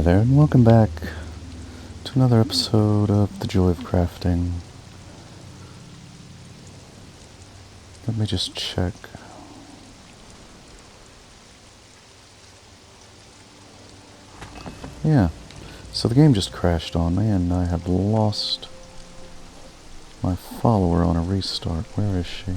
Hi there, and welcome back to another episode of The Joy of Crafting. Let me just check. Yeah, so the game just crashed on me, and I have lost my follower on a restart. Where is she?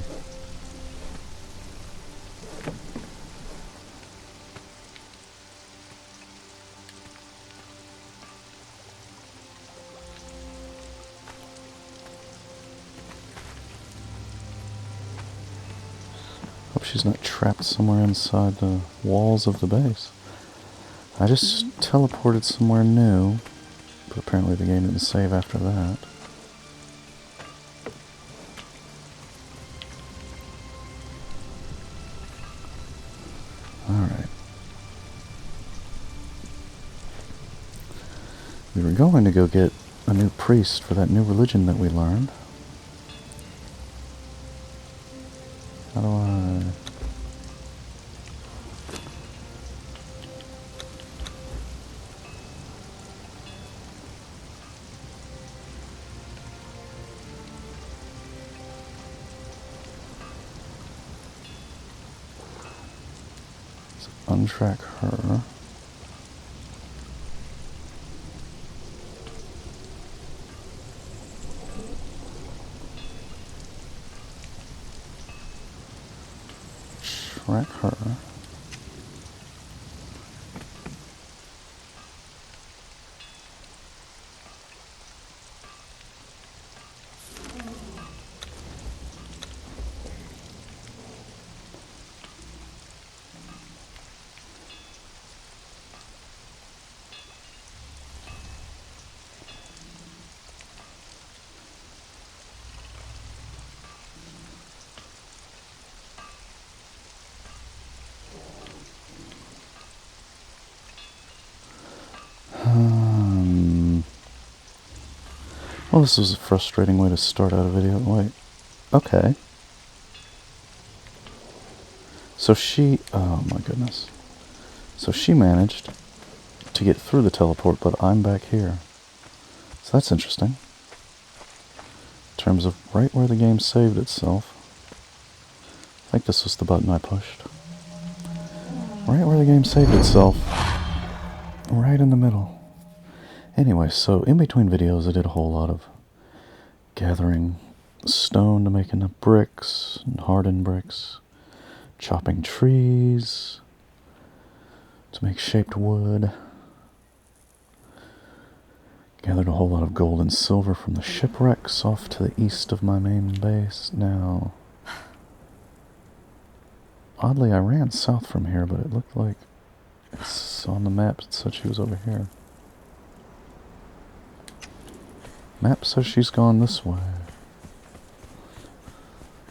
Hope she's not trapped somewhere inside the walls of the base. I just teleported somewhere new, but apparently the game didn't save after that. Alright. We were going to go get a new priest for that new religion that we learned. How do I... untrack her. Track her. Well, this was a frustrating way to start out a video. Wait. Okay. So she... oh my goodness. So she managed to get through the teleport, but I'm back here. So that's interesting. In terms of right where the game saved itself. I think this was the button I pushed. Right where the game saved itself. Right in the middle. Anyway, so in between videos I did a whole lot of gathering stone to make enough bricks, and hardened bricks, chopping trees to make shaped wood, gathered a whole lot of gold and silver from the shipwrecks off to the east of my main base. Now, oddly I ran south from here, but it looked like it's on the map it said she was over here. Map says she's gone this way.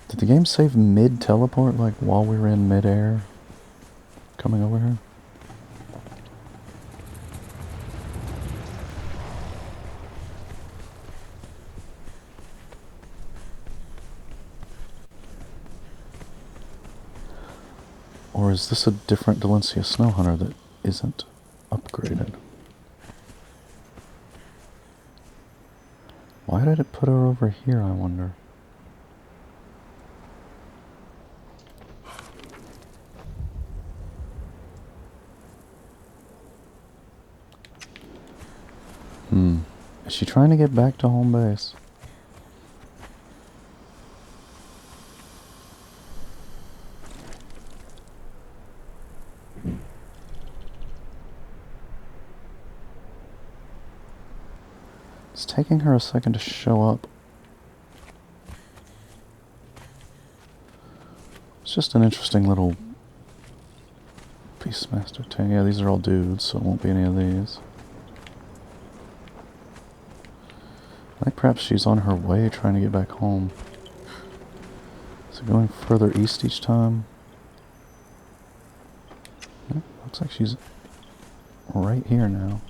Did the game save mid-teleport, like while we were in mid-air coming over here? Or is this a different Delencia Snow Hunter that isn't upgraded? Why did it put her over here, I wonder? Is she trying to get back to home base? It's taking her a second to show up. It's just an interesting little Beastmaster tank. Yeah, these are all dudes, so it won't be any of these. I think perhaps she's on her way trying to get back home. Is it going further east each time? Yeah, looks like she's right here now.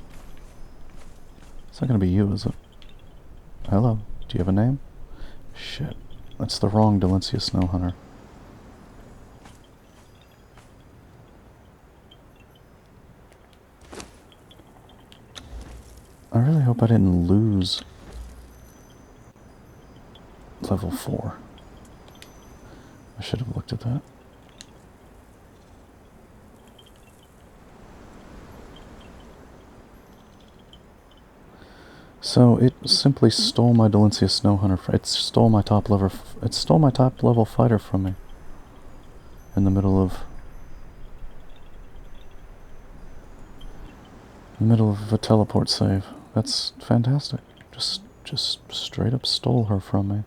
It's not going to be you, is it? Hello, do you have a name? Shit, that's the wrong Delencia Snow Hunter. I really hope I didn't lose level 4. I should have looked at that. So it simply stole my Delencia Snow Hunter. It stole my top level. It stole my top level fighter from me. In the middle of a teleport save. That's fantastic. Just straight up stole her from me.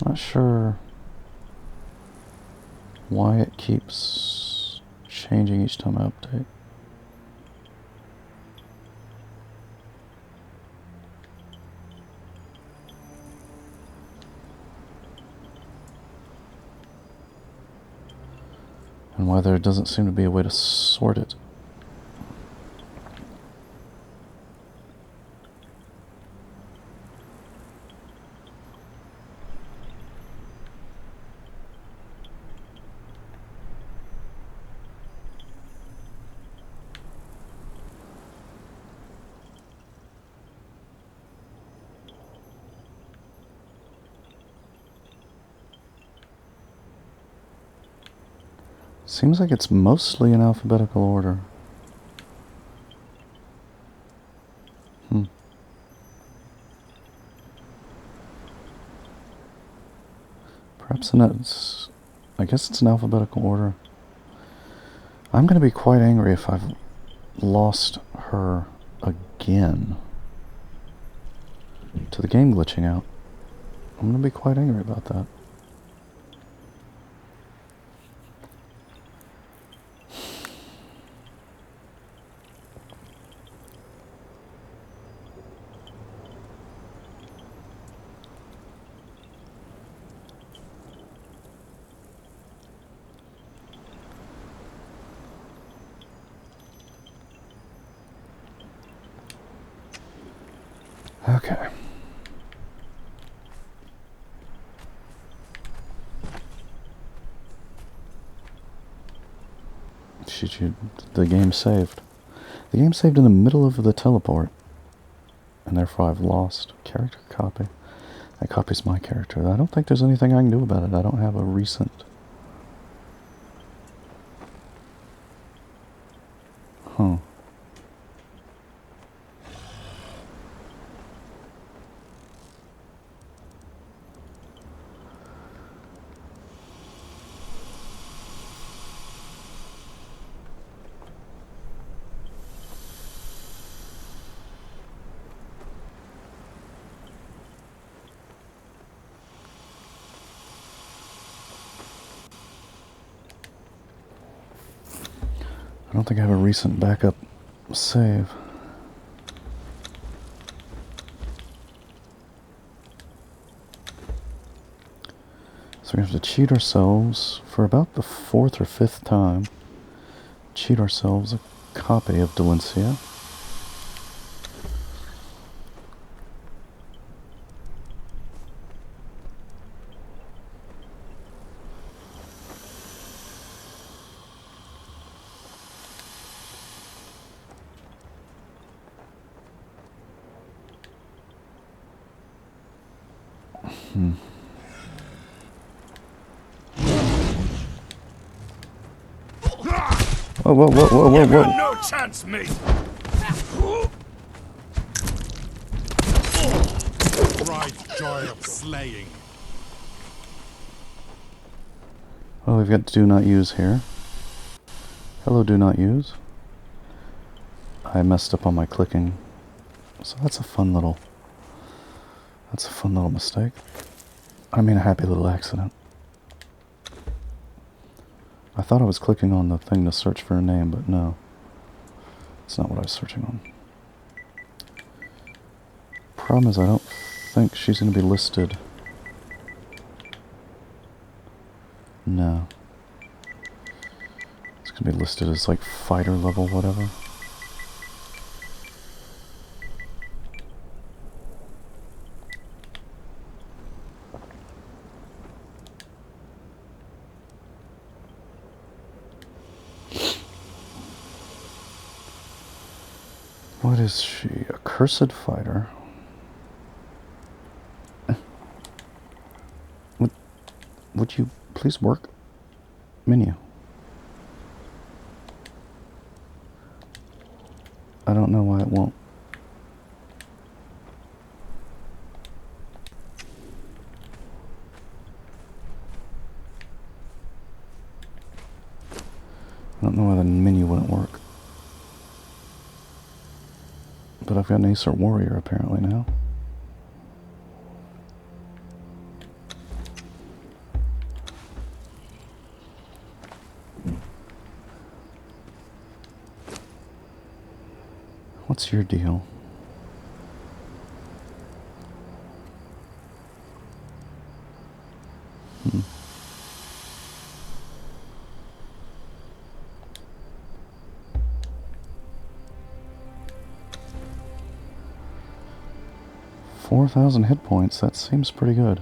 Not sure why it keeps changing each time I update. And why there doesn't seem to be a way to sort it. Seems like it's mostly in alphabetical order. Perhaps I guess it's in alphabetical order. I'm going to be quite angry if I've lost her again to the game glitching out. I'm going to be quite angry about that. Okay. The game saved. The game saved in the middle of the teleport. And therefore I've lost character copy. That copy's my character. I don't think there's anything I can do about it. I don't have a recent... Huh. I don't think I have a recent backup save. So we have to cheat ourselves for about the 4th or 5th time. Cheat ourselves a copy of Delencia. Whoa, whoa, whoa, whoa, whoa, whoa. No chance, mate. Bright joy of slaying. Well, we've got do not use here. Hello, do not use. I messed up on my clicking. So that's a fun little mistake. I mean, a happy little accident. I thought I was clicking on the thing to search for a name, but no. It's not what I was searching on. Problem is, I don't think she's going to be listed? No. It's going to be listed as like fighter level, whatever. What is she? A cursed fighter? Would you please work? Menu. I don't know why it won't. I don't know why the menu wouldn't work. But I've got an Acer Warrior apparently now. What's your deal? Hmm. $4,000 hit points, that seems pretty good.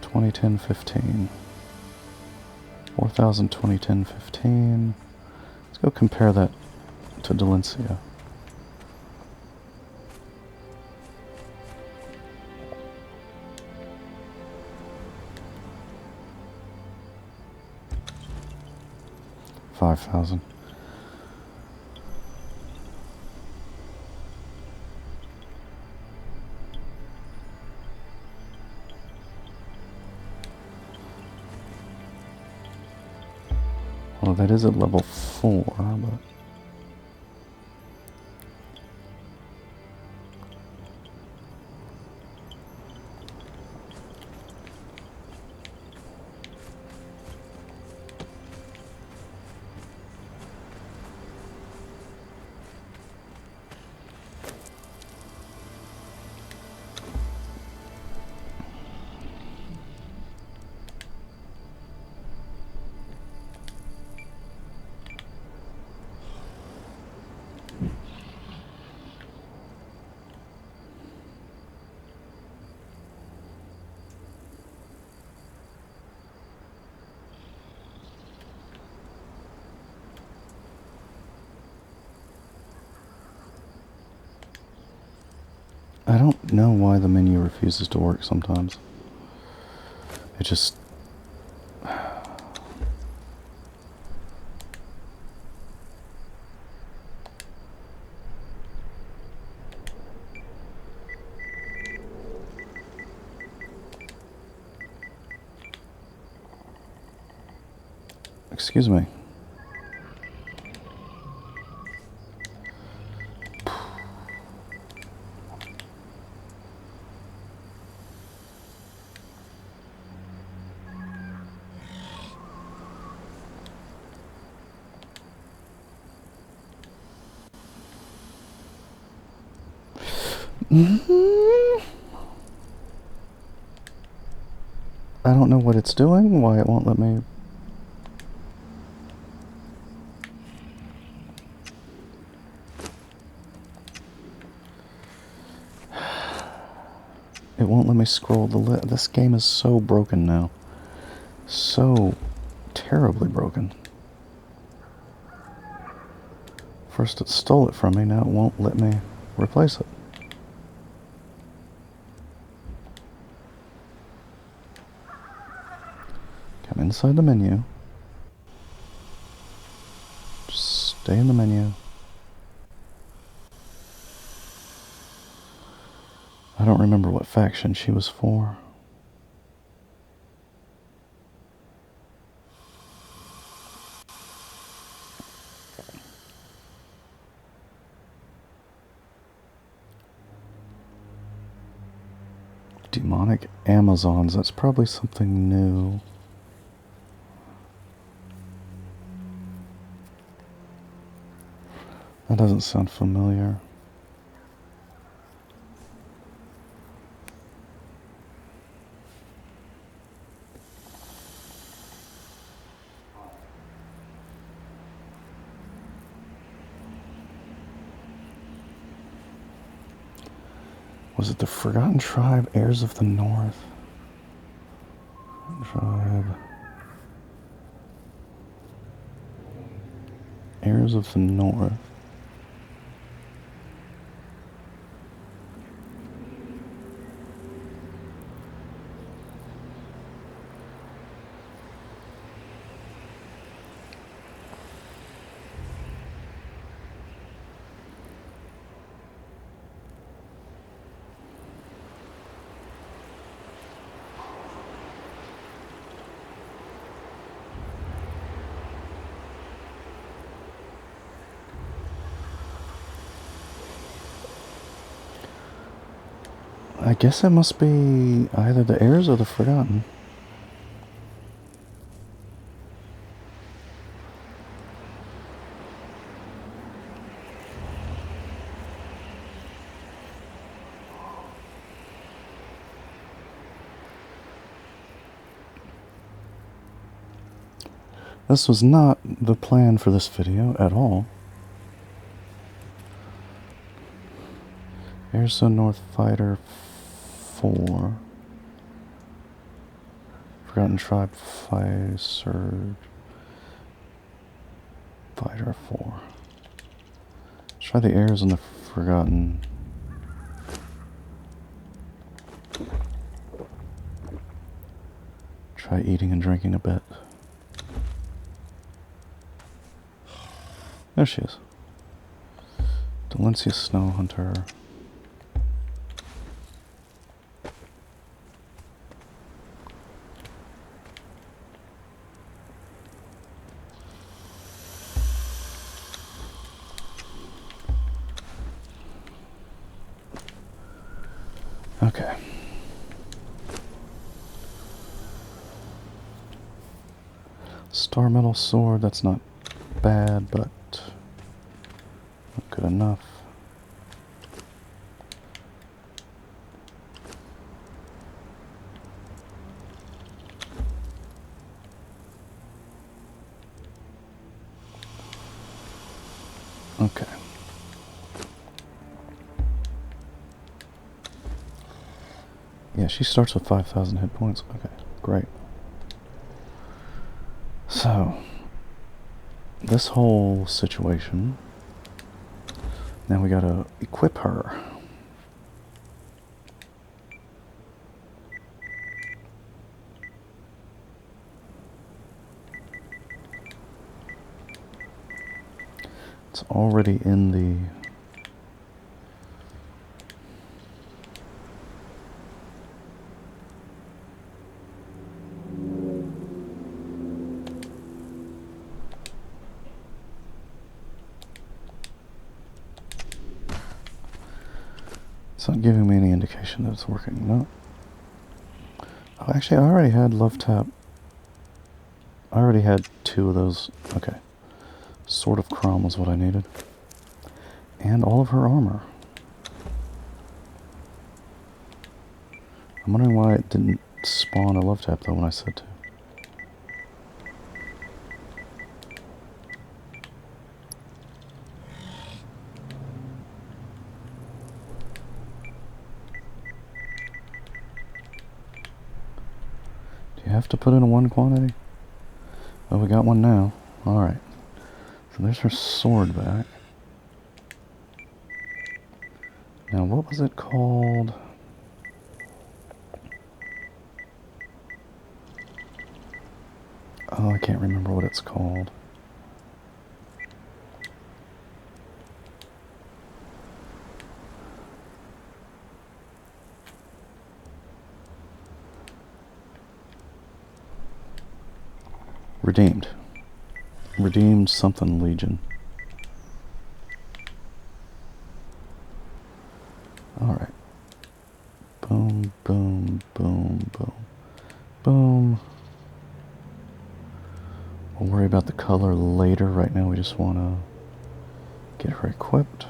2010-15. 4,000, 2010-15. Let's go compare that to Delencia. $5,000. Well, that is at level 4, but... I don't know why the menu refuses to work sometimes. It just... Excuse me. I don't know what it's doing, why it won't let me... It won't let me scroll the list. This game is so broken now. So terribly broken. First it stole it from me, now it won't let me replace it. Come inside the menu. Just stay in the menu. I don't remember what faction she was for. Demonic Amazons, that's probably something new. That doesn't sound familiar. Was it the Forgotten Tribe, Heirs of the North? Tribe. Heirs of the North. I guess it must be either the Heirs or the Forgotten. This was not the plan for this video at all. Heirs of the North Fighter 4. Forgotten Tribe Surge Fighter 4. Let's try the Heirs and the Forgotten. Try eating and drinking a bit. There she is. Delencia Snow Hunter. Okay. Star Metal Sword, that's not bad, but not good enough. Okay. Yeah, she starts with 5,000 hit points. Okay, great. So, this whole situation, now we gotta equip her. It's already in the... It's not giving me any indication that it's working. No. Oh, actually, I already had Love Tap. I already had 2 of those. Okay. Sword of Crom was what I needed. And all of her armor. I'm wondering why it didn't spawn a Love Tap, though, when I said to. You have to put in a 1 quantity? Oh, we got one now. Alright. So there's her sword back. Now, what was it called? Oh, I can't remember what it's called. Redeemed. Redeemed something Legion. Alright. Boom, boom, boom, boom. Boom. We'll worry about the color later. Right now we just want to get her equipped.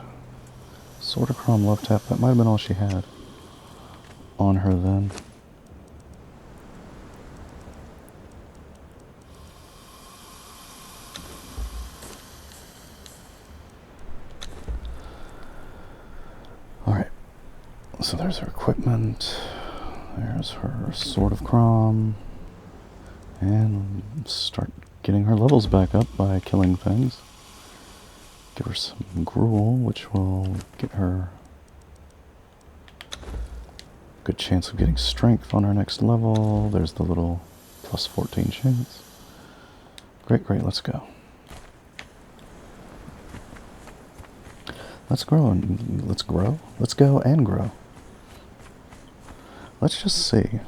Sword of Crom Love Tap. That might have been all she had on her then. So there's her equipment. There's her Sword of Crom. And start getting her levels back up by killing things. Give her some gruel, which will get her a good chance of getting strength on our next level. There's the little plus 14 chance. Great, great, let's go. Let's grow and let's grow. Let's go and grow. Let's just see.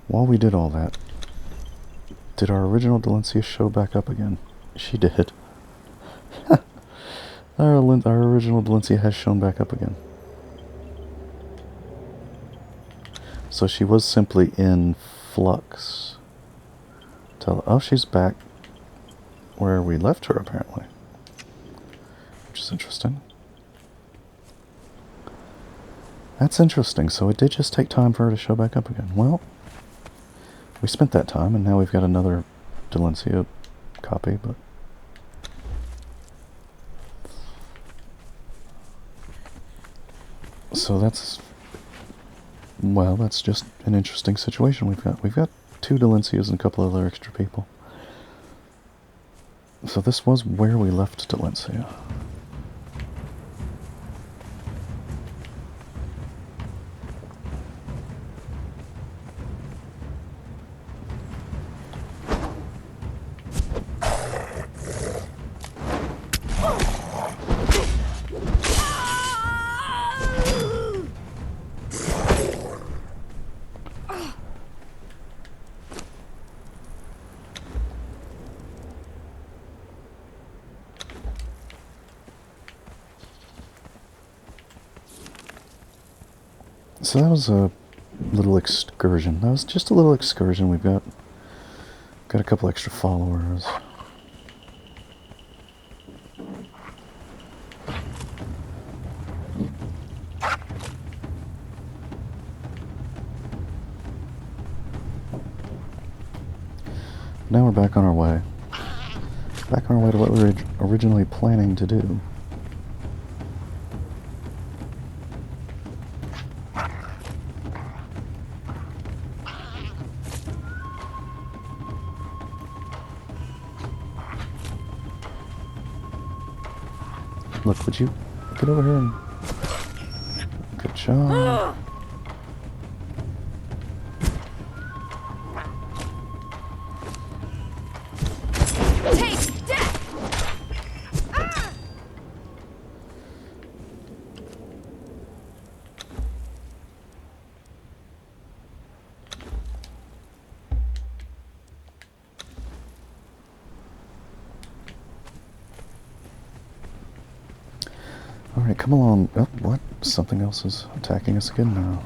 While we did all that, did our original Delencia show back up again? She did. Our original Delencia has shown back up again. So she was simply in flux. Oh, she's back where we left her, apparently. Which is interesting. That's interesting. So it did just take time for her to show back up again. Well, we spent that time, and now we've got another Delencia copy, but... So that's... Well, that's just an interesting situation we've got. We've got 2 Delencias and a couple other extra people. So this was where we left Delencia. So that was a little excursion. That was just a little excursion. We've got a couple extra followers. Now we're back on our way. Back on our way to what we were originally planning to do. Look, would you get over here and... Good job. Taste death. Alright, come along. Oh, what? Something else is attacking us again now.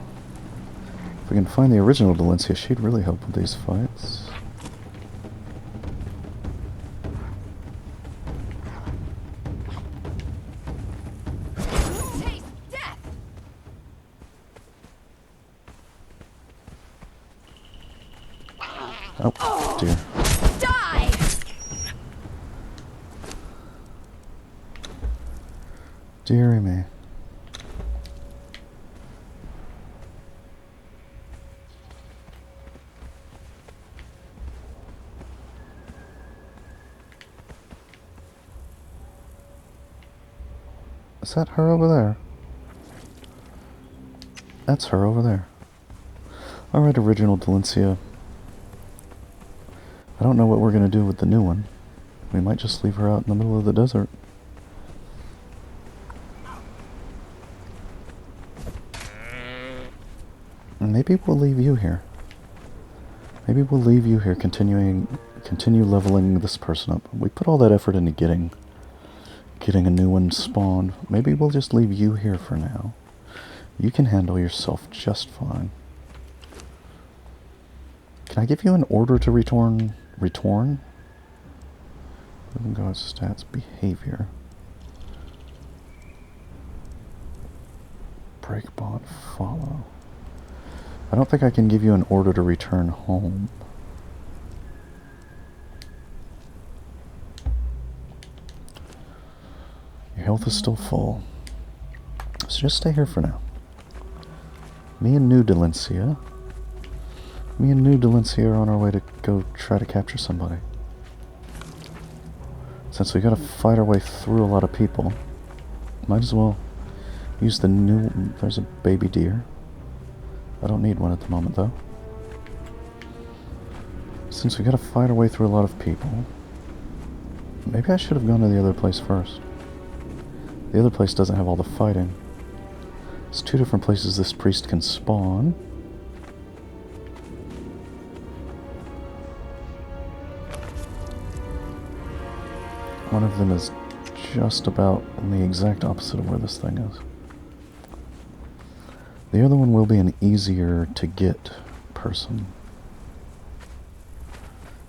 If we can find the original Delencia, she'd really help with these fights. Taste death. Oh, dear. Die. Deary me. Is that her over there? That's her over there. Alright, original Delencia. I don't know what we're going to do with the new one. We might just leave her out in the middle of the desert. Maybe we'll leave you here. Maybe we'll leave you here, continue leveling this person up. We put all that effort into getting a new one spawned. Maybe we'll just leave you here for now. You can handle yourself just fine. Can I give you an order to return? Living God's stats, behavior. Break bond, follow. I don't think I can give you an order to return home. Your health is still full. So just stay here for now. Me and New Delencia are on our way to go try to capture somebody. Since we gotta fight our way through a lot of people, might as well use the new... There's a baby deer. I don't need one at the moment, though. Since we gotta fight our way through a lot of people, maybe I should have gone to the other place first. The other place doesn't have all the fighting. There's 2 different places this priest can spawn. One of them is just about on the exact opposite of where this thing is. The other one will be an easier to get person.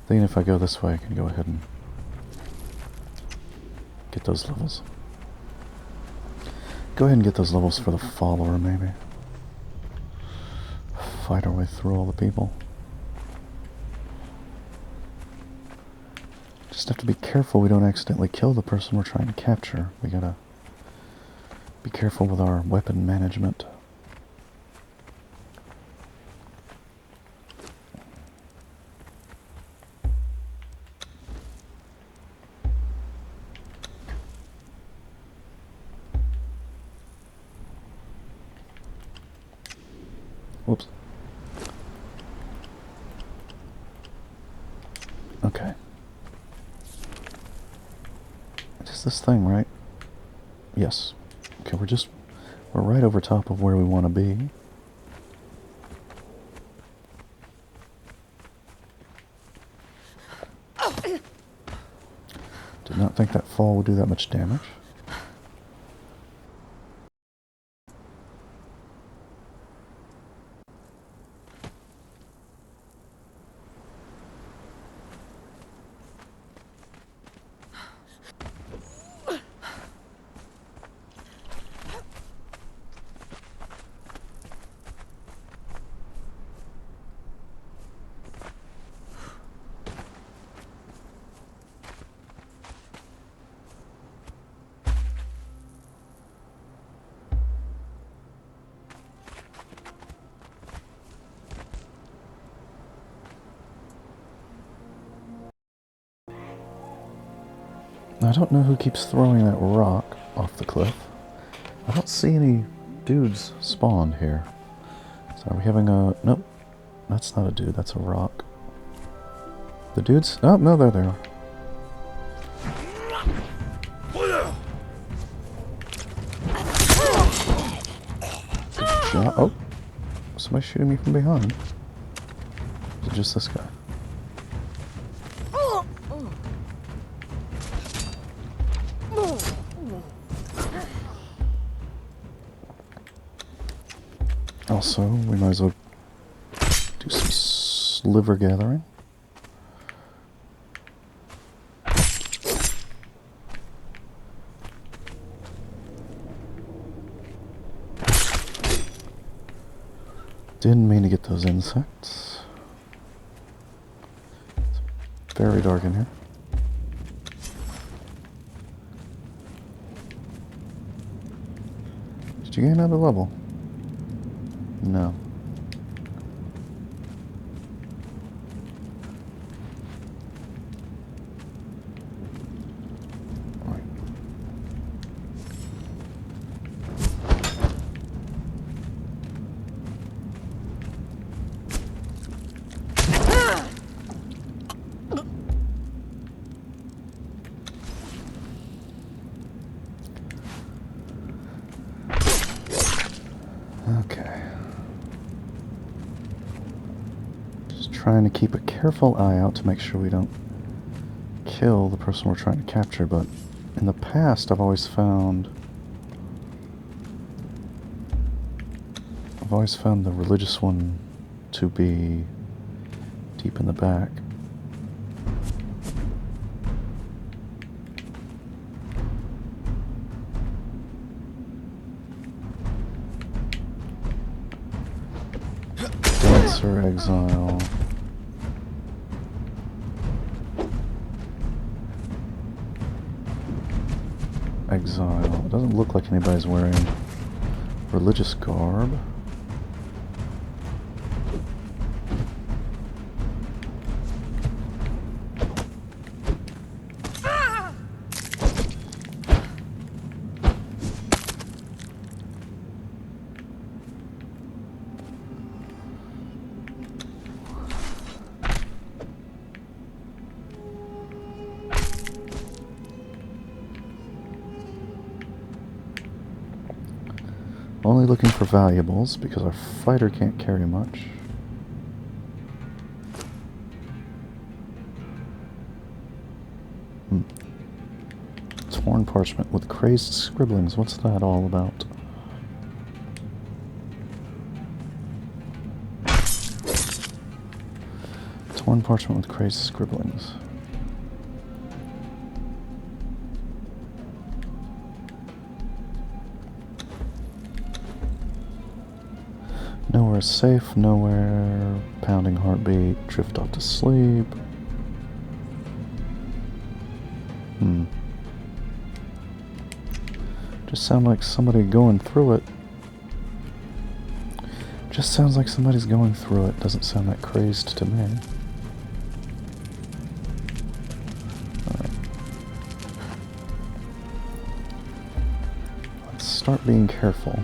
Then if I go this way, I can go ahead and get those levels. Go ahead and get those levels for the follower, maybe. Fight our way through all the people. Just have to be careful we don't accidentally kill the person we're trying to capture. We gotta be careful with our weapon management. Whoops. Okay. It is this thing, right? Yes. Okay, we're right over top of where we want to be. Did not think that fall would do that much damage. I don't know who keeps throwing that rock off the cliff. I don't see any dudes spawned here. So are we having a... Nope. That's not a dude, that's a rock. The dudes... Oh, no, there they are. Good job. Oh! Somebody's shooting me from behind. Is it just this guy? Also, we might as well do some sliver gathering. Didn't mean to get those insects. It's very dark in here. Did you gain another level? No. Right. Okay. Trying to keep a careful eye out to make sure we don't kill the person we're trying to capture, but in the past I've always found the religious one to be deep in the back. Dancer, exile. Exile. It doesn't look like anybody's wearing Religious garb. Only looking for valuables because our fighter can't carry much. Torn parchment with crazed scribblings. What's that all about? Torn parchment with crazed scribblings. Nowhere safe, nowhere. Pounding heartbeat, drift off to sleep. Just sound like somebody going through it. Just sounds like somebody's going through it. Doesn't sound that crazed to me. Alright. Let's start being careful.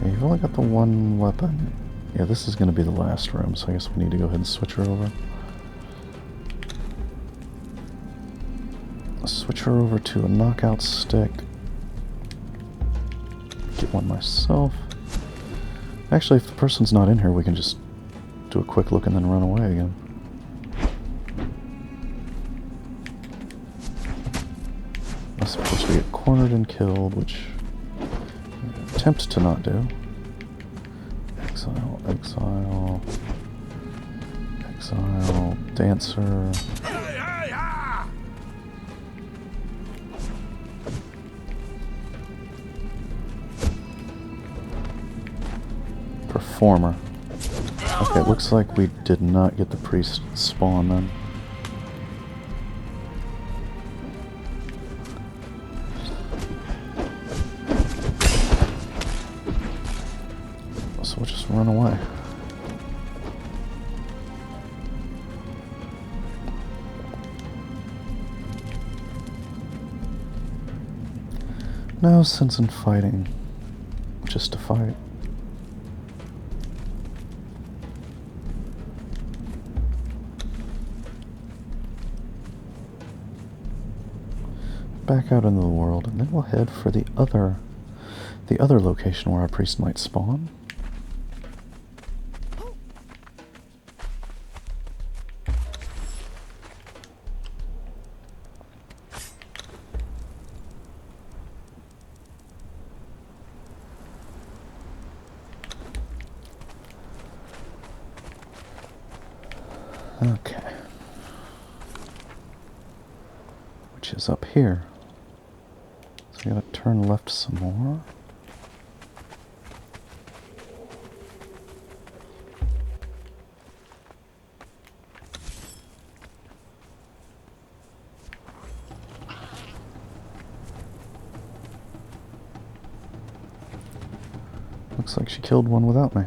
You've only got the one weapon. Yeah, this is going to be the last room, so I guess we need to go ahead and switch her over. Switch her over to a knockout stick. Get one myself. Actually, if the person's not in here, we can just do a quick look and then run away again. Unless, of course, we get cornered and killed, which attempt to not do. Exile, exile, exile, dancer. Performer. Okay, looks like we did not get the priest spawn then. So we'll just run away. No sense in fighting. Just to fight. Back out into the world, and then we'll head for the other location where our priest might spawn. Okay. Which is up here. So we gotta turn left some more. Looks like she killed one without me.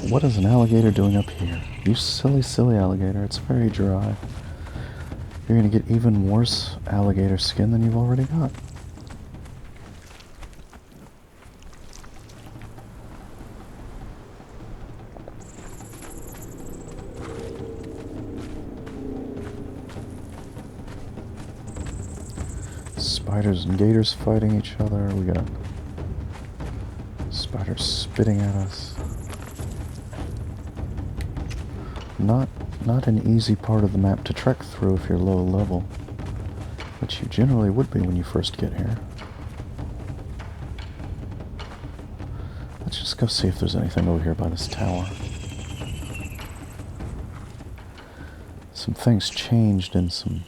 What is an alligator doing up here? You silly, silly alligator. It's very dry. You're gonna get even worse alligator skin than you've already got. spiders and gators fighting each other. We got spiders spitting at us. Not an easy part of the map to trek through if you're low level, which you generally would be when you first get here. Let's just go see if there's anything over here by this tower. Some things changed in some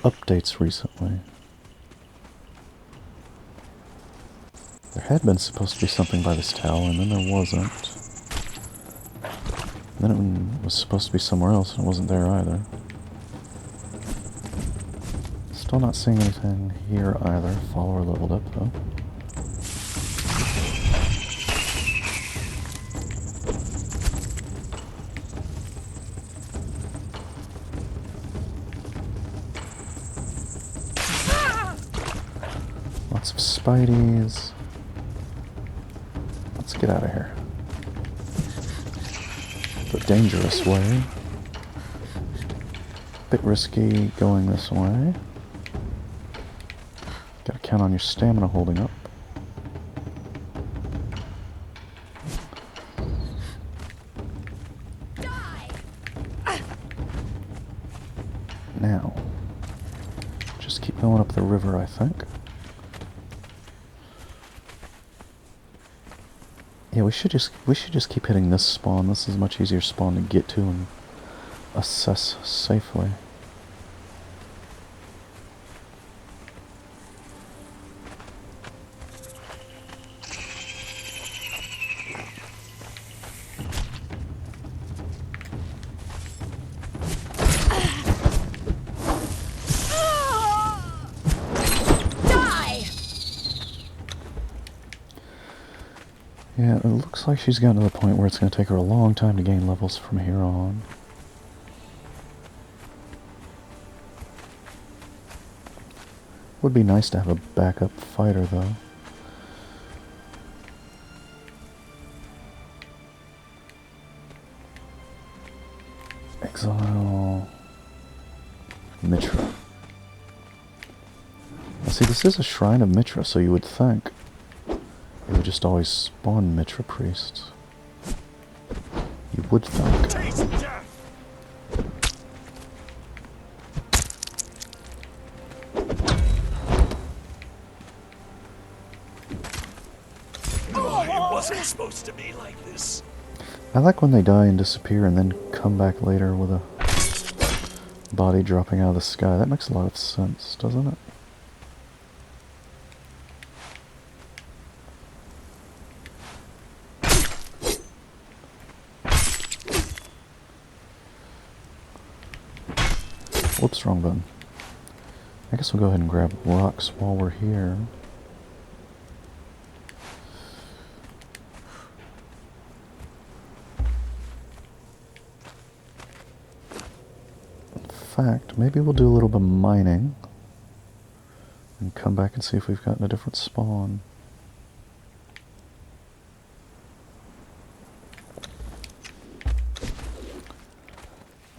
updates recently. There had been supposed to be something by this tower, and then there wasn't. Then it was supposed to be somewhere else, and it wasn't there either. Still not seeing anything here either. Follower leveled up, though. Lots of spideys. Let's get out of here. The dangerous way. Bit risky going this way. Gotta count on your stamina holding up. Now, just keep going up the river, I think. Yeah, we should just keep hitting this spawn. This is a much easier spawn to get to and assess safely. Yeah, it looks like she's gotten to the point where it's going to take her a long time to gain levels from here on. Would be nice to have a backup fighter, though. Exile... Mitra. Now, see, this is a shrine of Mitra, so you would think it would just always spawn Mitra priests. You would think. Taste death! Oh, it wasn't supposed to be like this. I like when they die and disappear and then come back later with a body dropping out of the sky. That makes a lot of sense, doesn't it? Whoops, wrong button. I guess we'll go ahead and grab rocks while we're here. In fact, maybe we'll do a little bit of mining and come back and see if we've gotten a different spawn.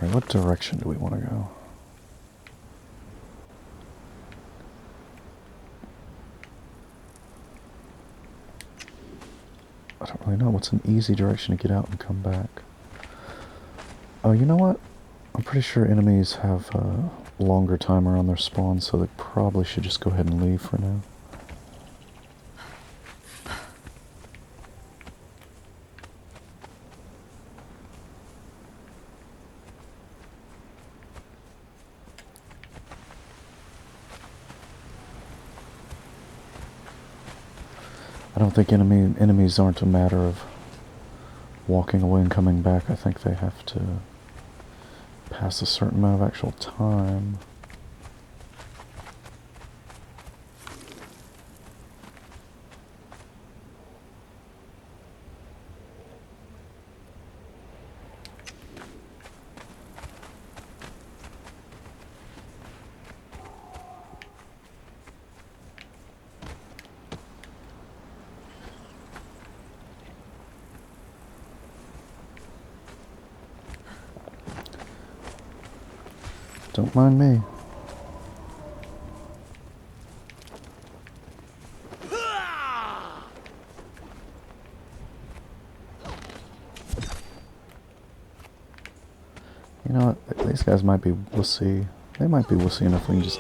Alright, what direction do we want to go? I don't really know. What's an easy direction to get out and come back? Oh, you know what? I'm pretty sure enemies have a longer timer on their spawn, so they probably should just go ahead and leave for now. I don't think enemies aren't a matter of walking away and coming back. I think they have to pass a certain amount of actual time. Don't mind me. You know what? These guys might be wussy. They might be wussy enough we can just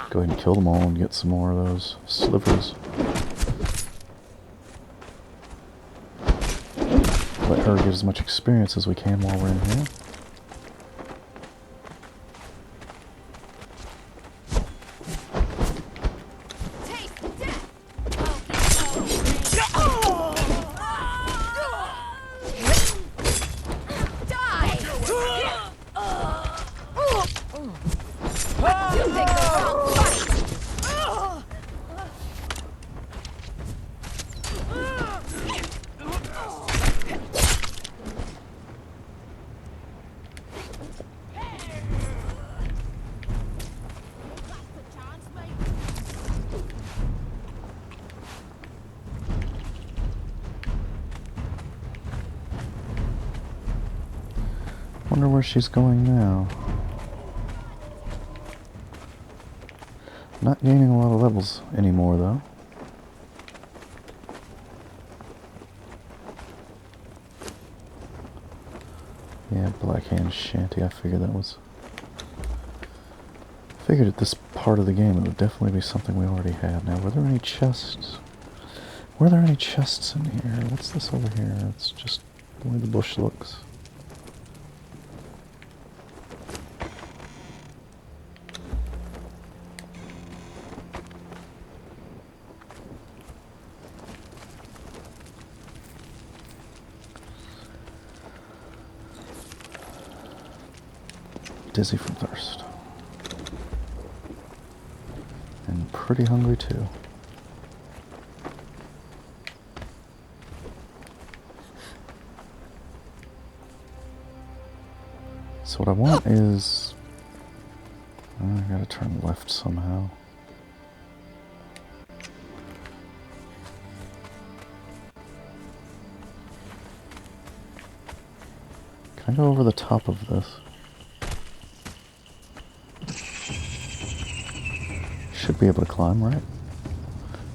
go ahead and kill them all and get some more of those slivers. Let her get as much experience as we can while we're in here. Wonder where she's going now. Not gaining a lot of levels anymore, though. Yeah, Black Hand Shanty. I figured that was... Figured at this part of the game it would definitely be something we already had. Now, were there any chests? Were there any chests in here? What's this over here? It's just the way the bush looks. Dizzy from thirst. And pretty hungry too. So what I want is... I gotta turn left somehow. Can I go over the top of this? Should be able to climb, right?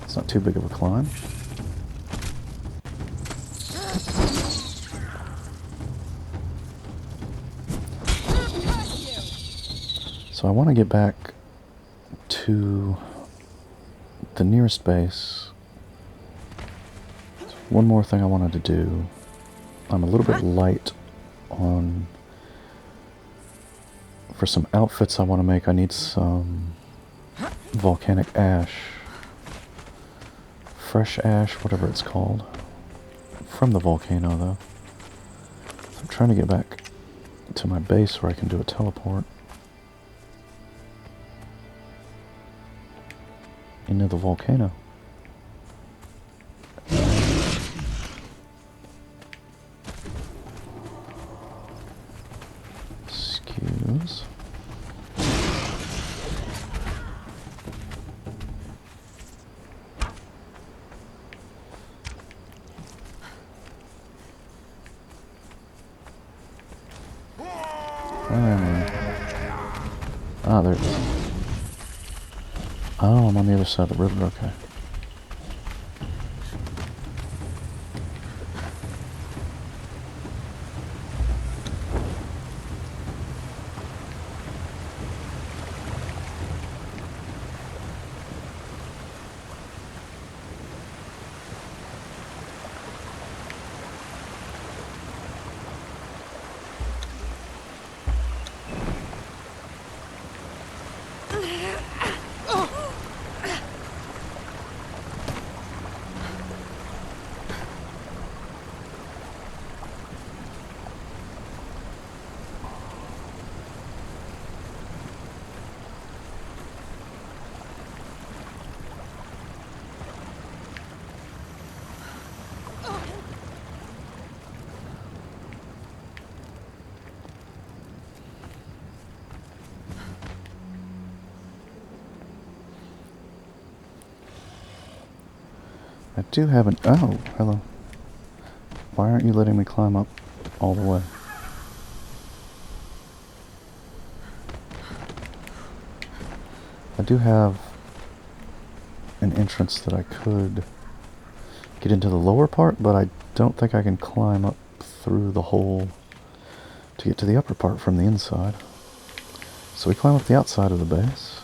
It's not too big of a climb. So I want to get back to the nearest base. One more thing I wanted to do. I'm a little bit light on... For some outfits I want to make, I need some volcanic ash. Fresh ash, whatever it's called. From the volcano, though. So I'm trying to get back to my base where I can do a teleport. Into the volcano. Excuse. Ah, there it is. Oh, I'm on the other side of the river, okay. I do have an... Oh, hello. Why aren't you letting me climb up all the way? I do have an entrance that I could get into the lower part, but I don't think I can climb up through the whole to get to the upper part from the inside. So we climb up the outside of the base.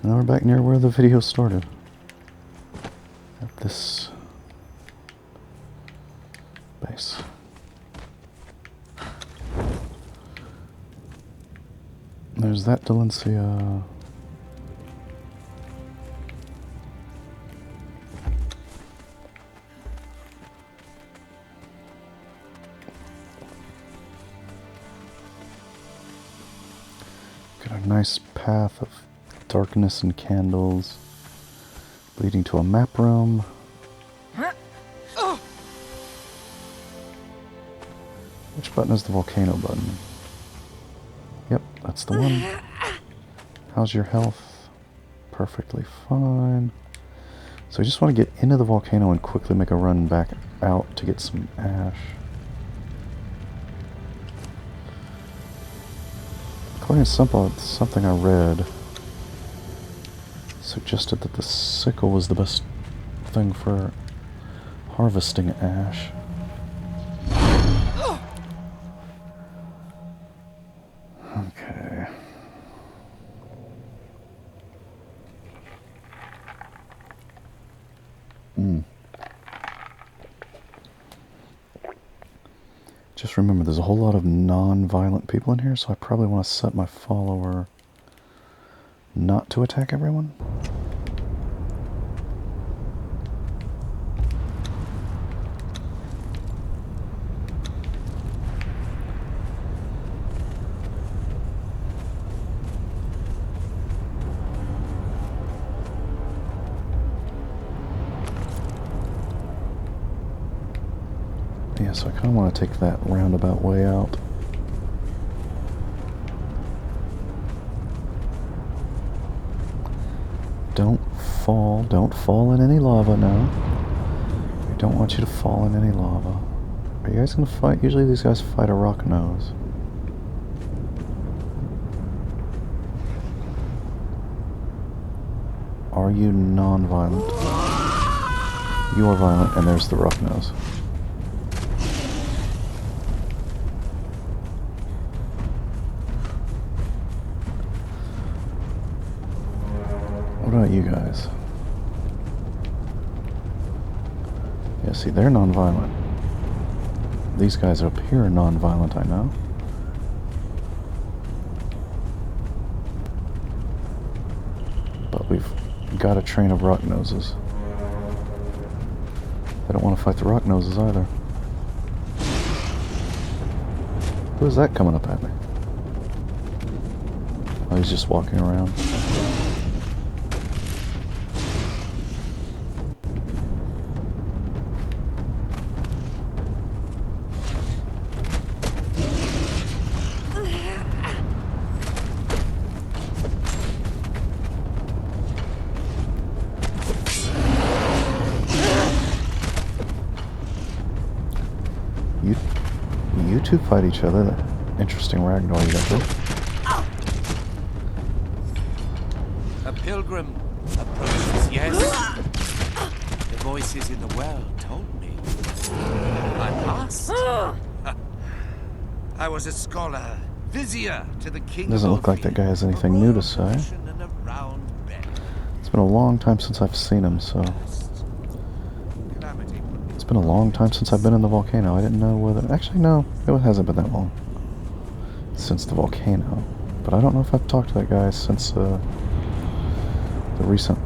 Now we're back near where the video started. At this base. There's that Delencia. Got a nice path of darkness and candles leading to a map room. Which button is the volcano button? Yep, that's the one. How's your health? Perfectly fine. So we just want to get into the volcano and quickly make a run back out to get some ash. According to something I read, suggested that the sickle was the best thing for harvesting ash. Okay. Just remember, there's a whole lot of non-violent people in here, so I probably want to set my follower not to attack everyone. Yeah, so I kind of want to take that roundabout way out. Don't fall in any lava now. We don't want you to fall in any lava. Are you guys gonna fight? Usually these guys fight a rock nose. Are you non-violent? You are violent, and there's the rock nose. What about you guys? Yeah, see, they're non-violent. These guys up here are non-violent, I know. But we've got a train of rock noses. They don't want to fight the rock noses either. Who is that coming up at me? Oh, he's just walking around. You two fight each other. That interesting ragdoll you got there. A pilgrim approaches, yes. The voices in the well told me. I passed. I was a scholar, vizier to the king. Doesn't look like that guy has anything new to say. It's been a long time since I've seen him, so... It's been a long time since I've been in the volcano. I didn't know whether... Actually, no. It hasn't been that long. Since the volcano. But I don't know if I've talked to that guy since the recent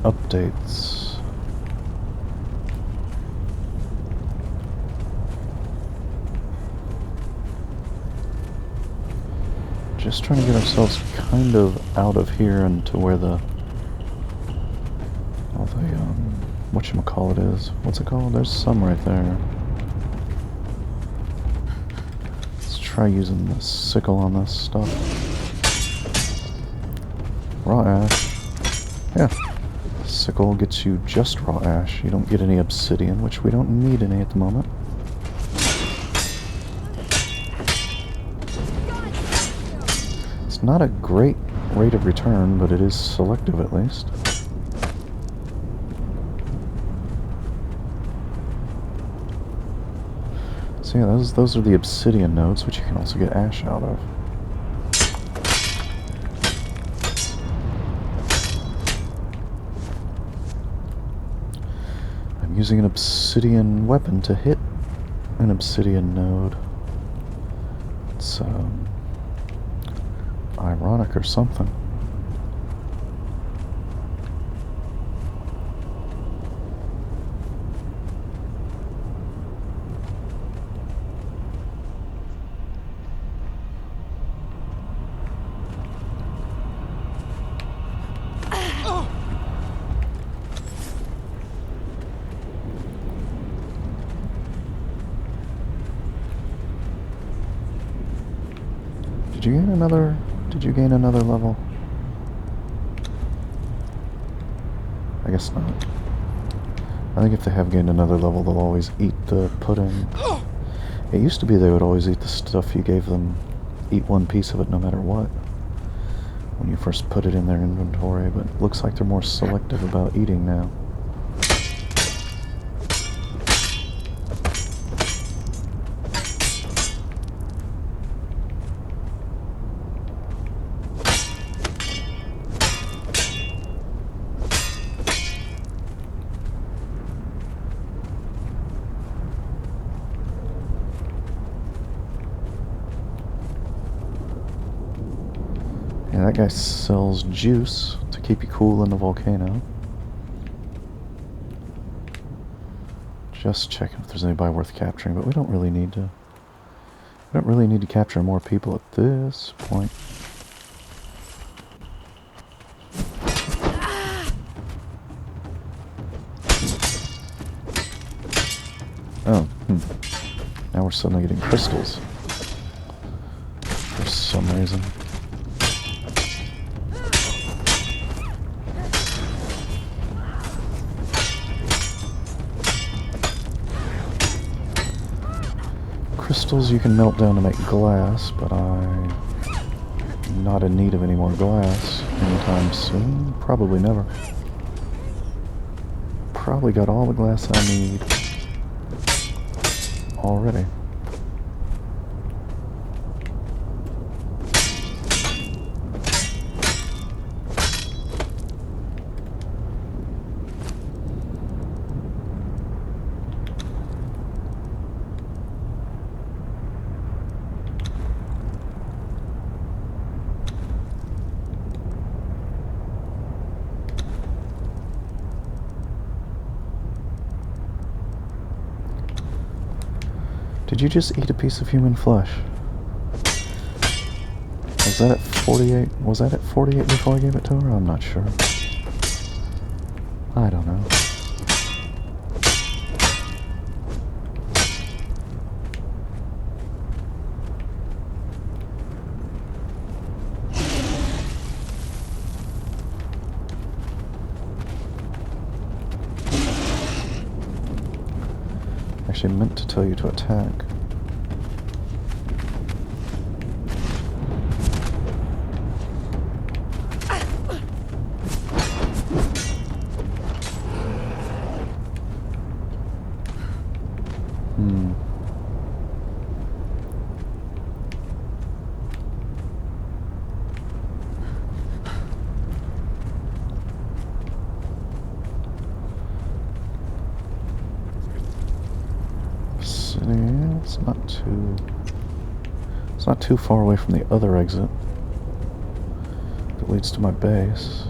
updates. Just trying to get ourselves kind of out of here and to where the... whatchamacallit is. What's it called? There's some right there. try using the sickle on this stuff. Raw ash. Yeah. Sickle gets you just raw ash. You don't get any obsidian, which we don't need any at the moment. It's not a great rate of return, but it is selective at least. So yeah, those are the obsidian nodes, which you can also get ash out of. I'm using an obsidian weapon to hit an obsidian node. It's ironic or something. Did you gain another level? I guess not. I think if they have gained another level, they'll always eat the pudding. It used to be they would always eat the stuff you gave them, eat one piece of it no matter what, when you first put it in their inventory, but it looks like they're more selective about eating now. Yeah, that guy sells juice to keep you cool in the volcano. Just checking if there's anybody worth capturing, but we don't really need to. We don't really need to capture more people at this point. Oh, now we're suddenly getting crystals for some reason. Crystals you can melt down to make glass, but I'm not in need of any more glass anytime soon. Probably never. Probably got all the glass I need already. Did you just eat a piece of human flesh? Was that at 48? Was that at 48 before I gave it to her? I'm not sure. I don't know. Actually, I meant to tell you to attack. It's not too far away from the other exit that leads to my base.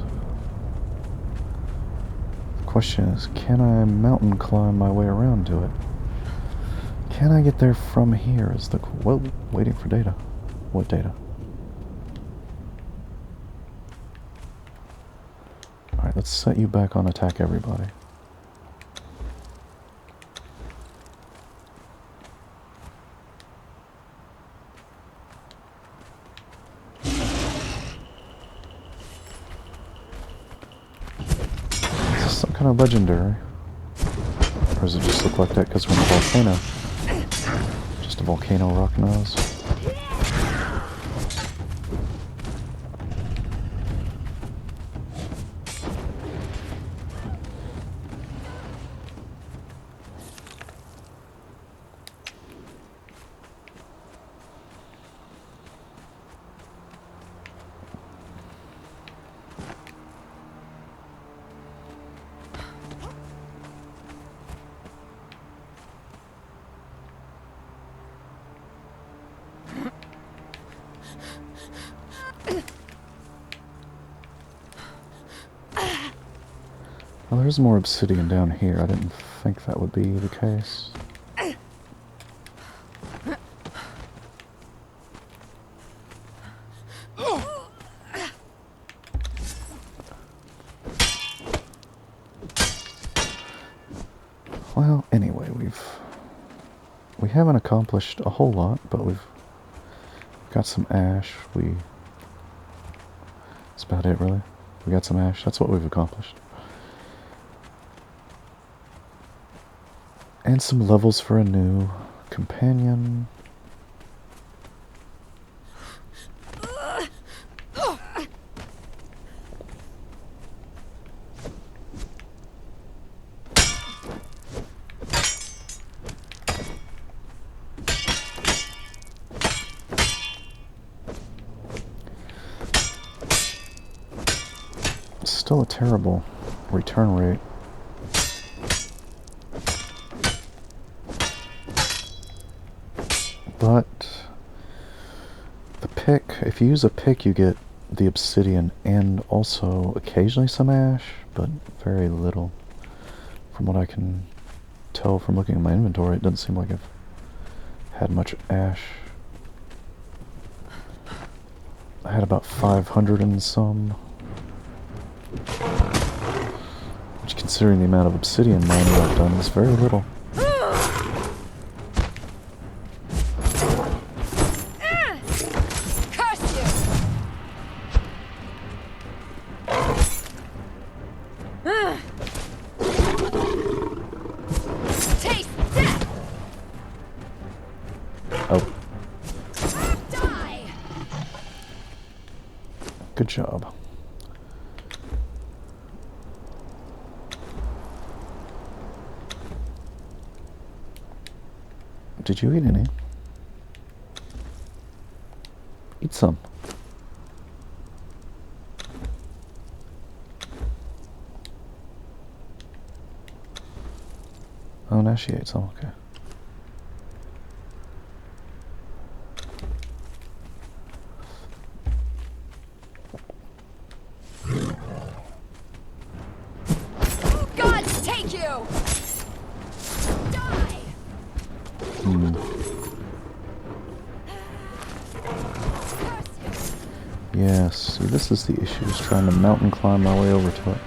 The question is, can I mountain climb my way around to it? Can I get there from here is the... Whoa, waiting for data. What data? Alright, let's set you back on attack everybody. legendary. Or does it just look like that because we're in a volcano? Just a volcano rock nose. Well, there's more obsidian down here. I didn't think that would be the case. Well, anyway, we haven't accomplished a whole lot, but we've got some ash. That's about it, really. We got some ash. That's what we've accomplished. And some levels for a new companion. Still a terrible return rate. But the pick, if you use a pick, you get the obsidian and also occasionally some ash, but very little. From what I can tell from looking at my inventory, it doesn't seem like I've had much ash. I had about 500 and some. Which, considering the amount of obsidian mining I've done, is very little. Good job. Did you eat any? Eat some. Oh, now she ate some, okay. Yes, see, this is the issue, is trying to mountain climb my way over to it.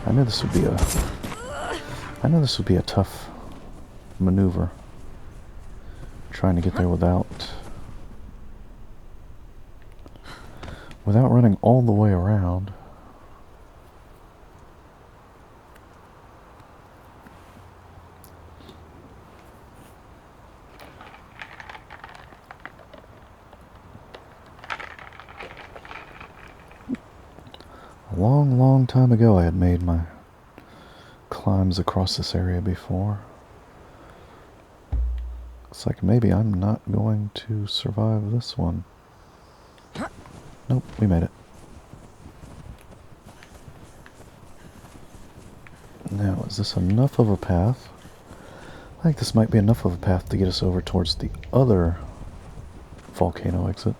I knew this would be a tough maneuver, trying to get there without running all the way around. A long, long time ago I had made my climbs across this area before. Looks like maybe I'm not going to survive this one. Nope, we made it. Now, is this enough of a path? I think this might be enough of a path to get us over towards the other volcano exit.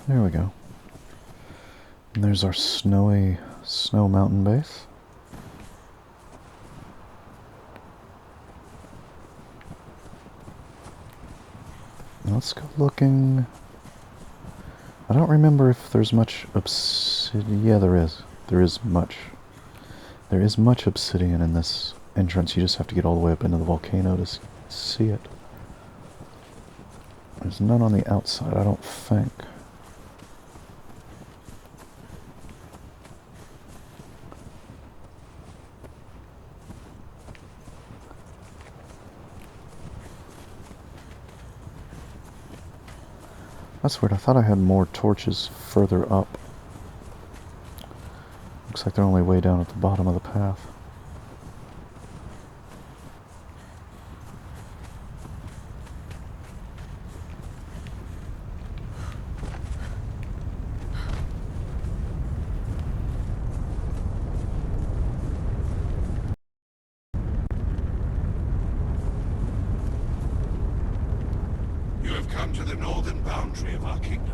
There we go. And there's our snow mountain base. Let's go looking. I don't remember if there's much obsidian. Yeah, there is. There is much. There is much obsidian in this entrance. You just have to get all the way up into the volcano to see it. There's none on the outside, I don't think. That's weird. I thought I had more torches further up. Looks like they're only way down at the bottom of the path. You have come to the northern boundary of our kingdom.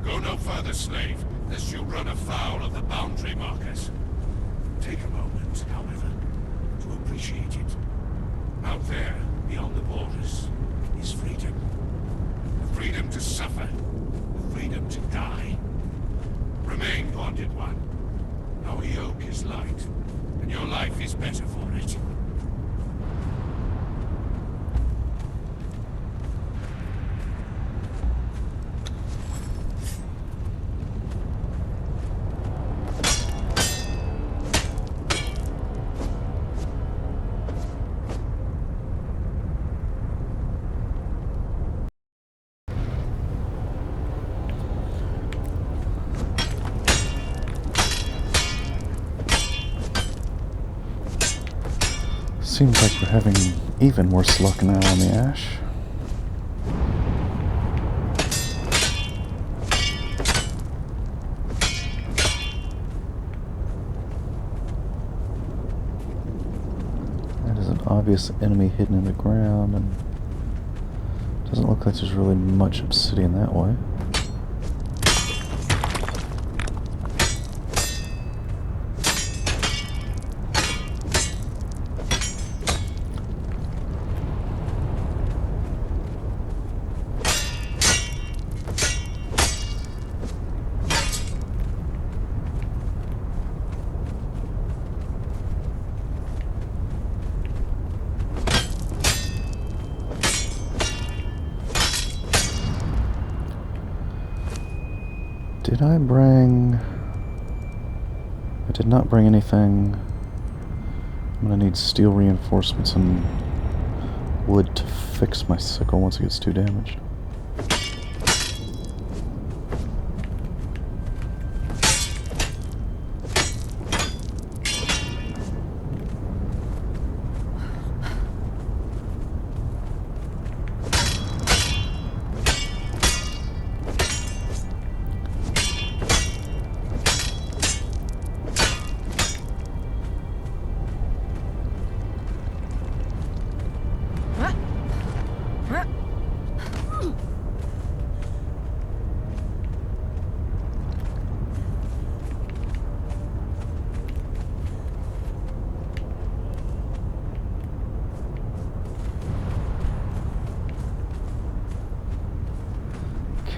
Go no further, slave, lest you run afoul of the boundary markers. Take a moment, however, to appreciate it. Out there, beyond the borders, is freedom. The freedom to suffer, the freedom to die. Remain, bonded one. Our yoke is light, and your life is better for it. Seems like we're having even worse luck now on the ash. That is an obvious enemy hidden in the ground, and doesn't look like there's really much obsidian that way. Did I bring... I did not bring anything. I'm gonna need steel reinforcements and wood to fix my sickle once it gets too damaged.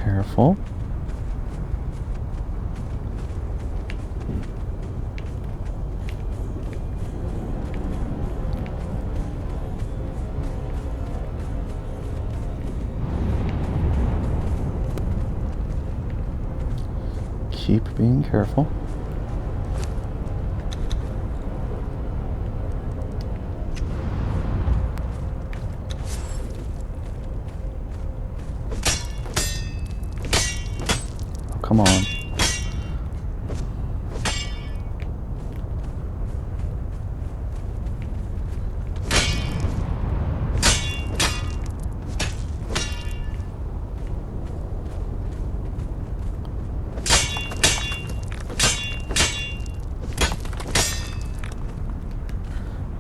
Careful. Keep being careful. Come on.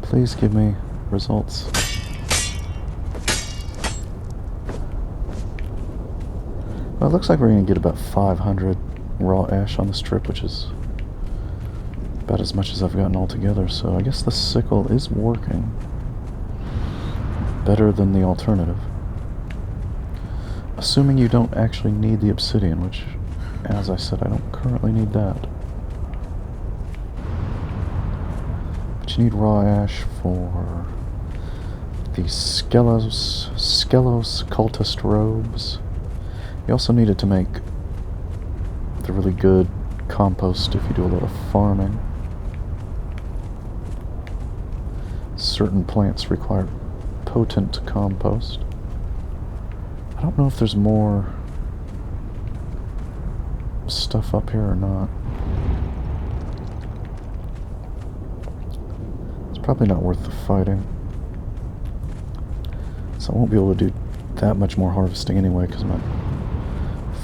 Please give me results. Well, it looks like we're going to get about 500 raw ash on the strip, which is about as much as I've gotten altogether, so I guess the sickle is working. Better than the alternative. Assuming you don't actually need the obsidian, which, as I said, I don't currently need that. you need raw ash for the Skelos cultist robes. You also need it to make the really good compost if you do a lot of farming. Certain plants require potent compost. I don't know if there's more stuff up here or not. It's probably not worth the fighting. So I won't be able to do that much more harvesting anyway because my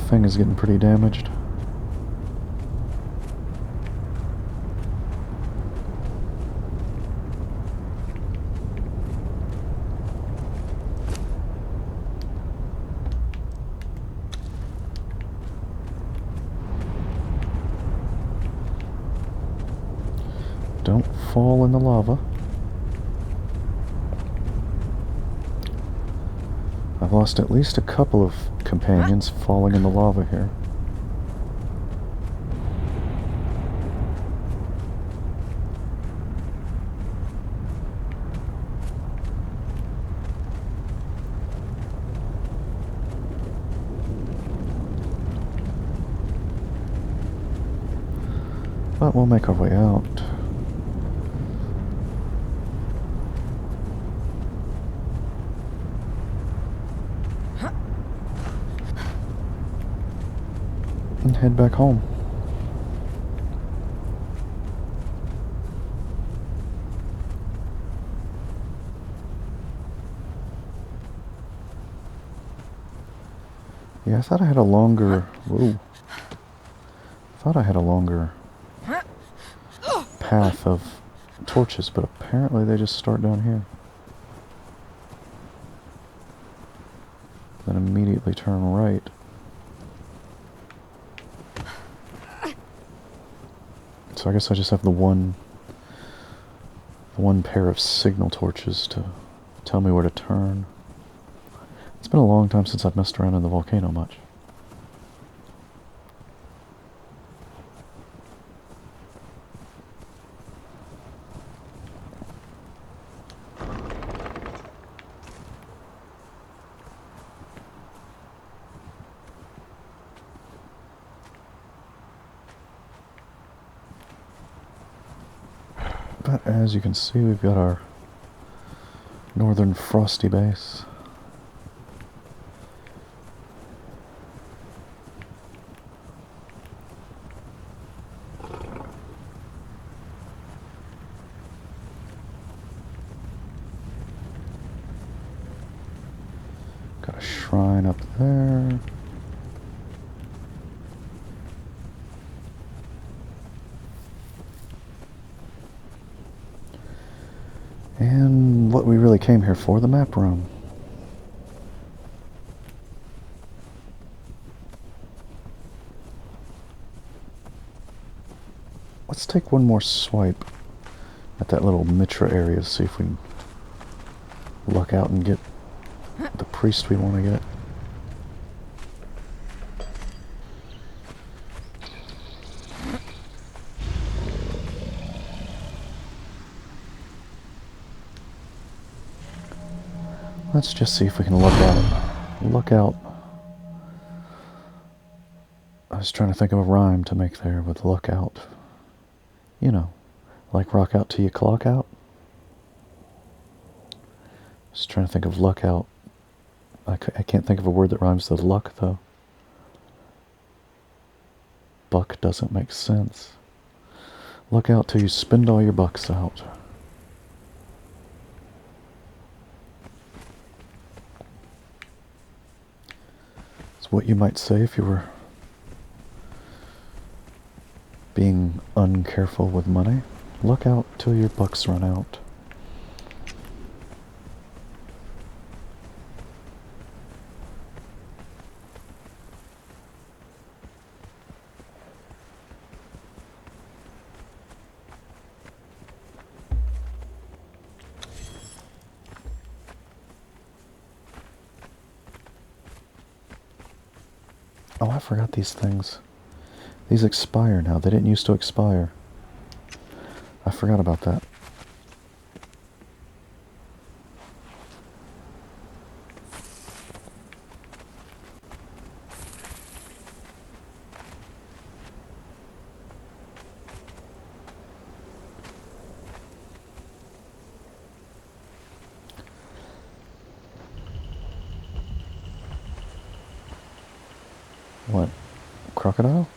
thing is getting pretty damaged. Don't fall in the lava. I've lost at least a couple of companions falling in the lava here. But we'll make our way out. And head back home. Yeah, I thought I had a longer... Whoa. I thought I had a longer path of torches, but apparently they just start down here. Then immediately turn right. So I guess I just have the one pair of signal torches to tell me where to turn. It's been a long time since I've messed around in the volcano much. But as you can see, we've got our northern frosty base. Got a shrine up there. And what we really came here for, the map room. Let's take one more swipe at that little Mitra area to see if we can luck out and get the priest we want to get. Let's just see if we can look out. Look out. I was trying to think of a rhyme to make there with look out. You know, like rock out till you clock out. Just trying to think of luck out. I can't think of a word that rhymes with luck, though. Buck doesn't make sense. Look out till you spend all your bucks out. It's what you might say if you were being uncareful with money. Look out till your bucks run out. Oh, I forgot these things. These expire now. They didn't used to expire. I forgot about that. What? Crocodile?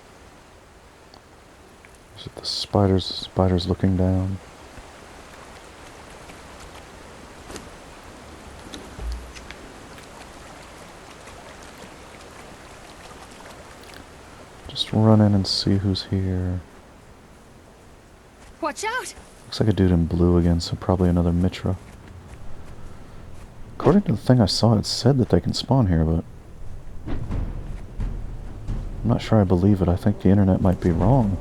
Is it the spiders? Spiders looking down. Just run in and see who's here. Watch out! Looks like a dude in blue again, so probably another Mitra. According to the thing I saw, it said that they can spawn here, but I'm not sure I believe it. I think the internet might be wrong.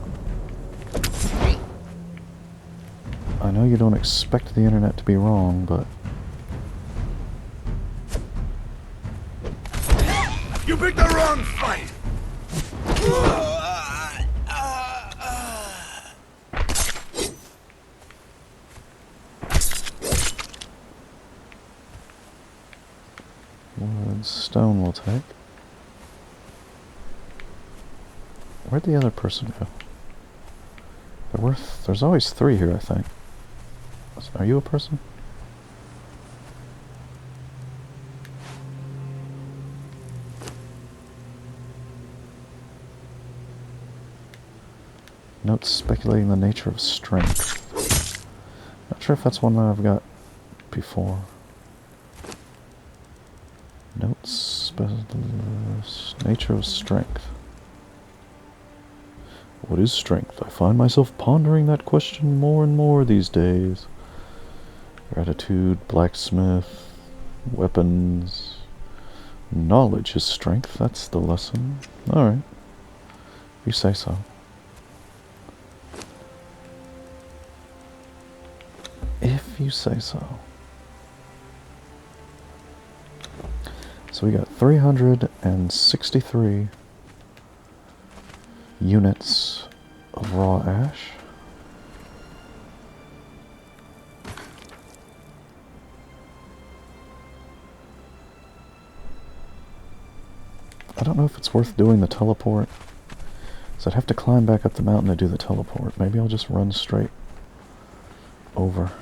I know you don't expect the internet to be wrong, but... You picked the wrong fight! Wood, stone will take. Where'd the other person go? There's always 3 here, I think. Are you a person? Notes speculating the nature of strength. Not sure if that's one that I've got before. Notes nature of strength. What is strength? I find myself pondering that question more and more these days. Gratitude, blacksmith, weapons. Knowledge is strength. That's the lesson. Alright. You say so. If you say so. So we got 363 units of raw ash. I don't know if it's worth doing the teleport. So I'd have to climb back up the mountain to do the teleport. Maybe I'll just run straight over.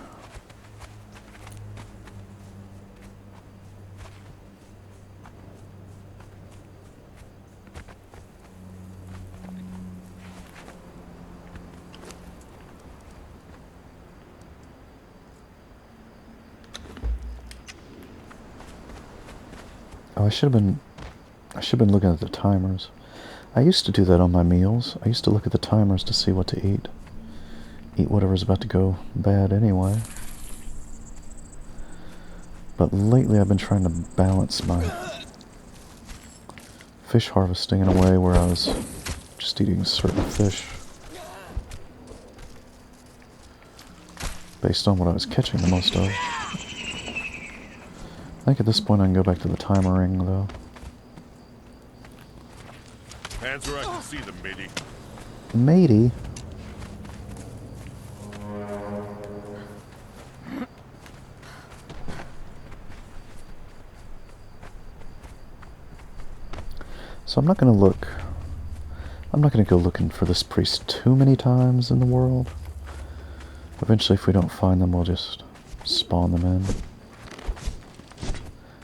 Oh, I should have been looking at the timers. I used to do that on my meals. I used to look at the timers to see what to eat. Eat whatever's about to go bad anyway. But lately I've been trying to balance my fish harvesting in a way where I was just eating certain fish based on what I was catching the most of. I think at this point I can go back to the timer ring, though. Hands where I can see them, matey. Matey? So I'm not going to go looking for this priest too many times in the world. Eventually, if we don't find them, we'll just spawn them in.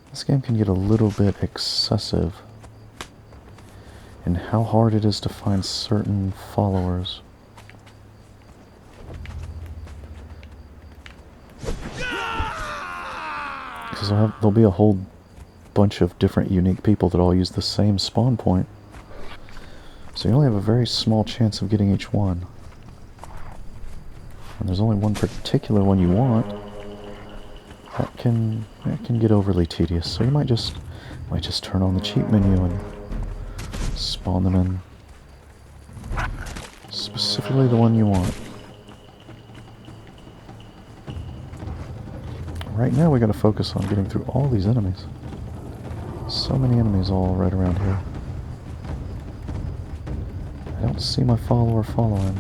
This game can get a little bit excessive in how hard it is to find certain followers. Because there'll be a whole bunch of different unique people that all use the same spawn point. So you only have a very small chance of getting each one. And there's only one particular one you want. That can get overly tedious. So you might just turn on the cheat menu and spawn them in specifically the one you want. Right now we gotta focus on getting through all these enemies. So many enemies all right around here. I don't see my follower following.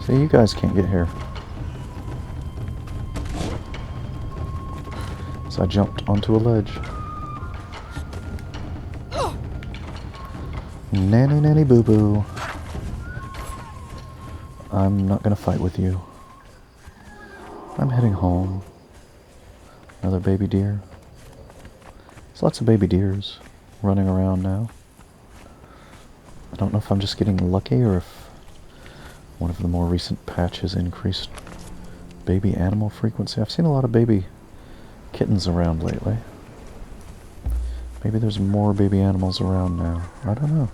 See, you guys can't get here. So I jumped onto a ledge. Nanny nanny boo boo. I'm not gonna fight with you. I'm heading home. Another baby deer. There's lots of baby deers running around now. I don't know if I'm just getting lucky or if one of the more recent patches increased baby animal frequency. I've seen a lot of baby kittens around lately. Maybe there's more baby animals around now. I don't know.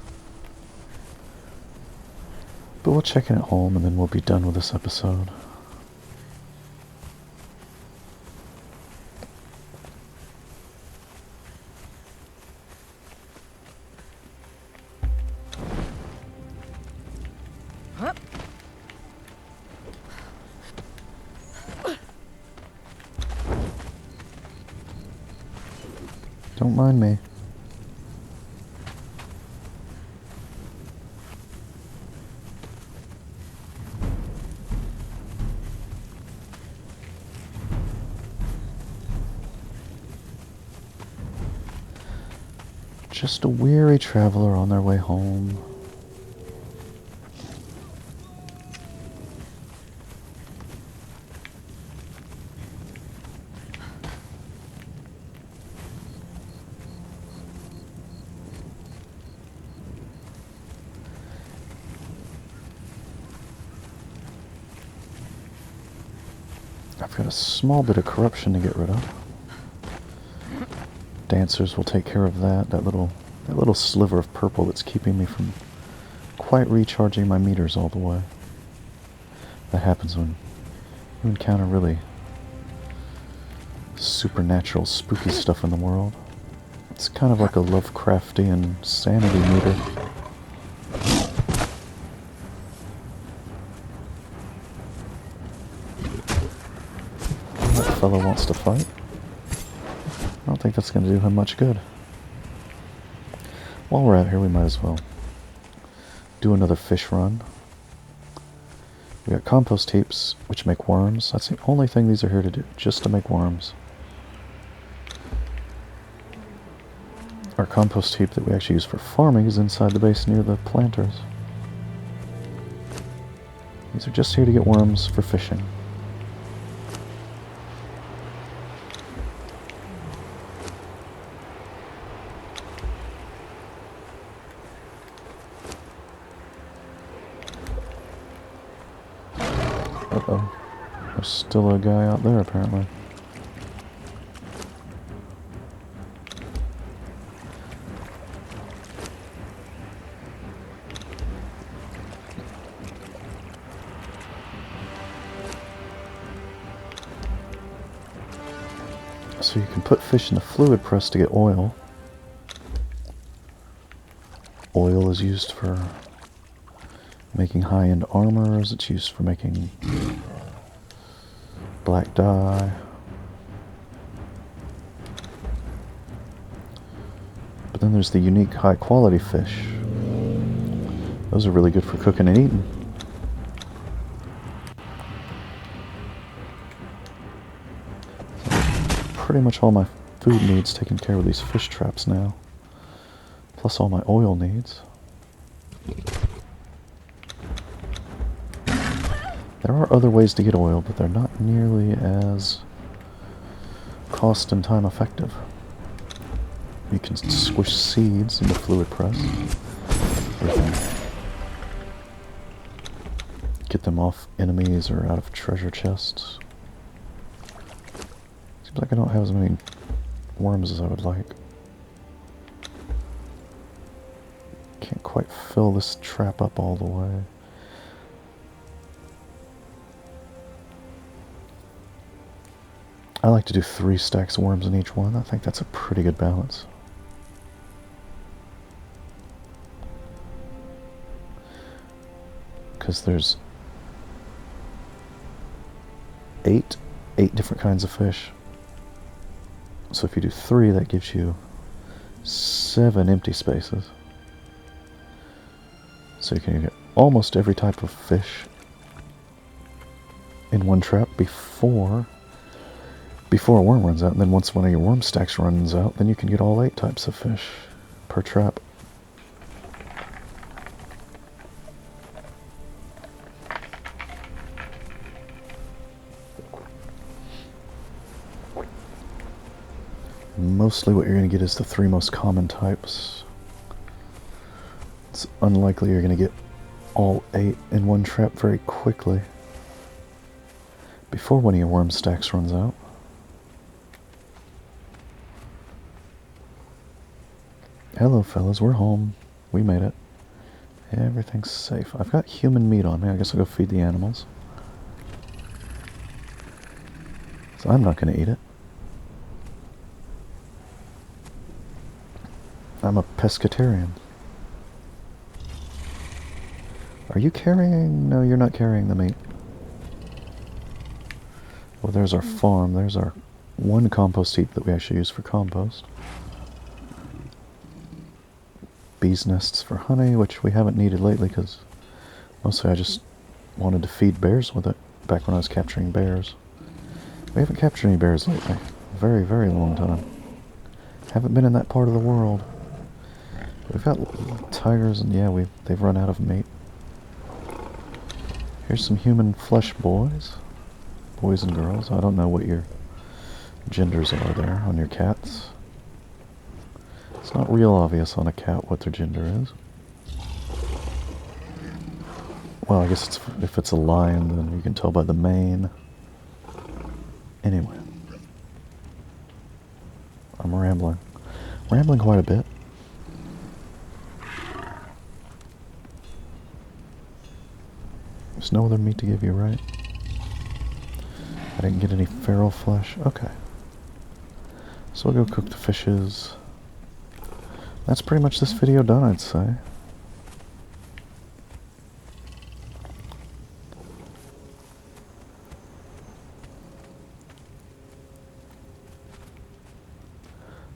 But we'll check in at home and then we'll be done with this episode. Don't mind me. Just a weary traveler on their way home. I've got a small bit of corruption to get rid of. Dancers will take care of that. That little sliver of purple that's keeping me from quite recharging my meters all the way. That happens when you encounter really supernatural, spooky stuff in the world. It's kind of like a Lovecraftian sanity meter. That fellow wants to fight. I don't think that's going to do him much good. While we're out here, we might as well do another fish run. We got compost heaps, which make worms. That's the only thing these are here to do, just to make worms. Our compost heap that we actually use for farming is inside the base near the planters. These are just here to get worms for fishing. Uh-oh. There's still a guy out there, apparently. So you can put fish in a fluid press to get oil. Oil is used for making high-end armors. It's used for making black dye. But then there's the unique high-quality fish. Those are really good for cooking and eating. Pretty much all my food needs taken care of these fish traps now. Plus all my oil needs. There are other ways to get oil, but they're not nearly as cost and time effective. You can squish seeds in the fluid press. You can get them off enemies or out of treasure chests. Seems like I don't have as many worms as I would like. Can't quite fill this trap up all the way. I like to do 3 stacks of worms in each one. I think that's a pretty good balance. Because there's 8 different kinds of fish. So if you do 3, that gives you 7 empty spaces. So you can get almost every type of fish in one trap before a worm runs out. And then once one of your worm stacks runs out, then you can get all 8 types of fish per trap. mostly what you're going to get is the 3 most common types. It's unlikely you're going to get all 8 in one trap very quickly before one of your worm stacks runs out. Hello fellas, we're home. We made it. Everything's safe. I've got human meat on me. I guess I'll go feed the animals. So I'm not going to eat it. I'm a pescatarian. Are you carrying? No, you're not carrying the meat. Well, there's our farm. There's our 1 compost heap that we actually use for compost. Bees' nests for honey, which we haven't needed lately because mostly I just wanted to feed bears with it back when I was capturing bears. We haven't captured any bears lately. Very, very long time. Haven't been in that part of the world. We've got tigers, and yeah, they've run out of meat. Here's some human flesh boys. Boys and girls. I don't know what your genders are there on your cats. It's not real obvious on a cat what their gender is. Well, I guess if it's a lion, then you can tell by the mane. Anyway. I'm rambling. Rambling quite a bit. There's no other meat to give you, right? I didn't get any feral flesh. Okay. So we'll go cook the fishes. That's pretty much this video done, I'd say.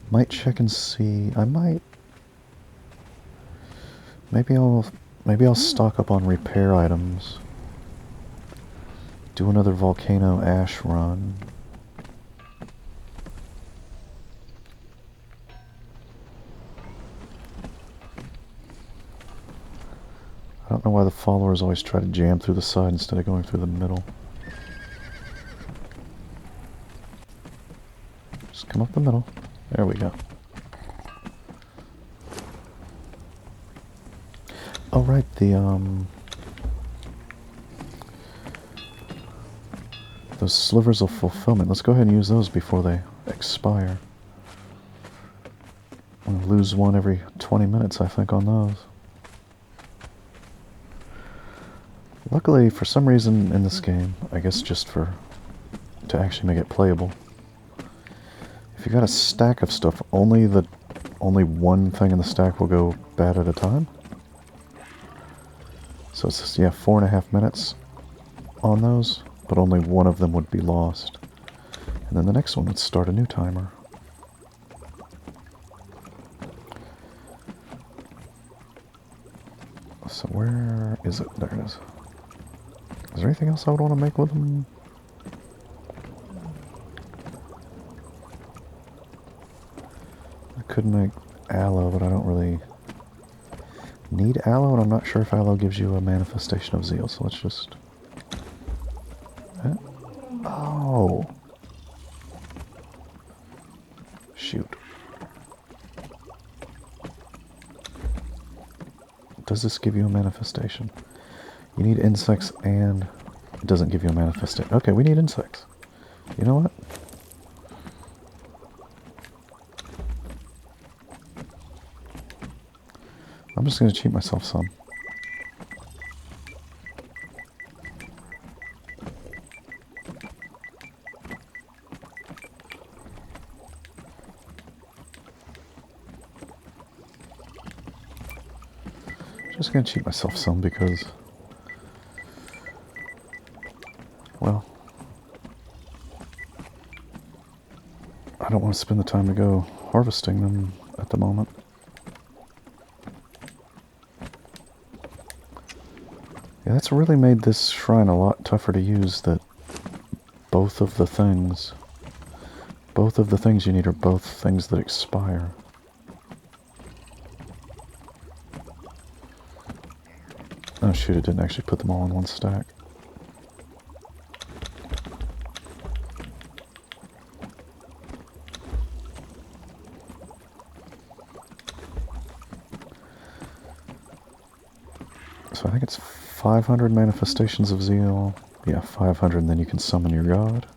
Might check and see. I might. Maybe I'll stock up on repair items. Do another volcano ash run. I don't know why the followers always try to jam through the side instead of going through the middle. Just come up the middle. There we go. Oh right, those slivers of fulfillment. Let's go ahead and use those before they expire. We'll lose one every 20 minutes, I think, on those. Luckily, for some reason in this game, I guess just to actually make it playable, if you got a stack of stuff, only one thing in the stack will go bad at a time. So it's just, yeah, 4.5 minutes on those, but only one of them would be lost. And then the next one would start a new timer. So where is it? There it is. Is there anything else I would want to make with them? I could make aloe, but I don't really need aloe, and I'm not sure if aloe gives you a manifestation of zeal, so let's just... Oh! Shoot. Does this give you a manifestation? You need insects, and it doesn't give you a manifestation. Okay, we need insects. You know what? I'm just going to cheat myself some. Just going to cheat myself some because, well, I don't want to spend the time to go harvesting them at the moment. Yeah, that's really made this shrine a lot tougher to use, that both of the things you need are both things that expire. Oh shoot, it didn't actually put them all in one stack. So I think it's 500 manifestations of zeal. Yeah, 500, and then you can summon your god.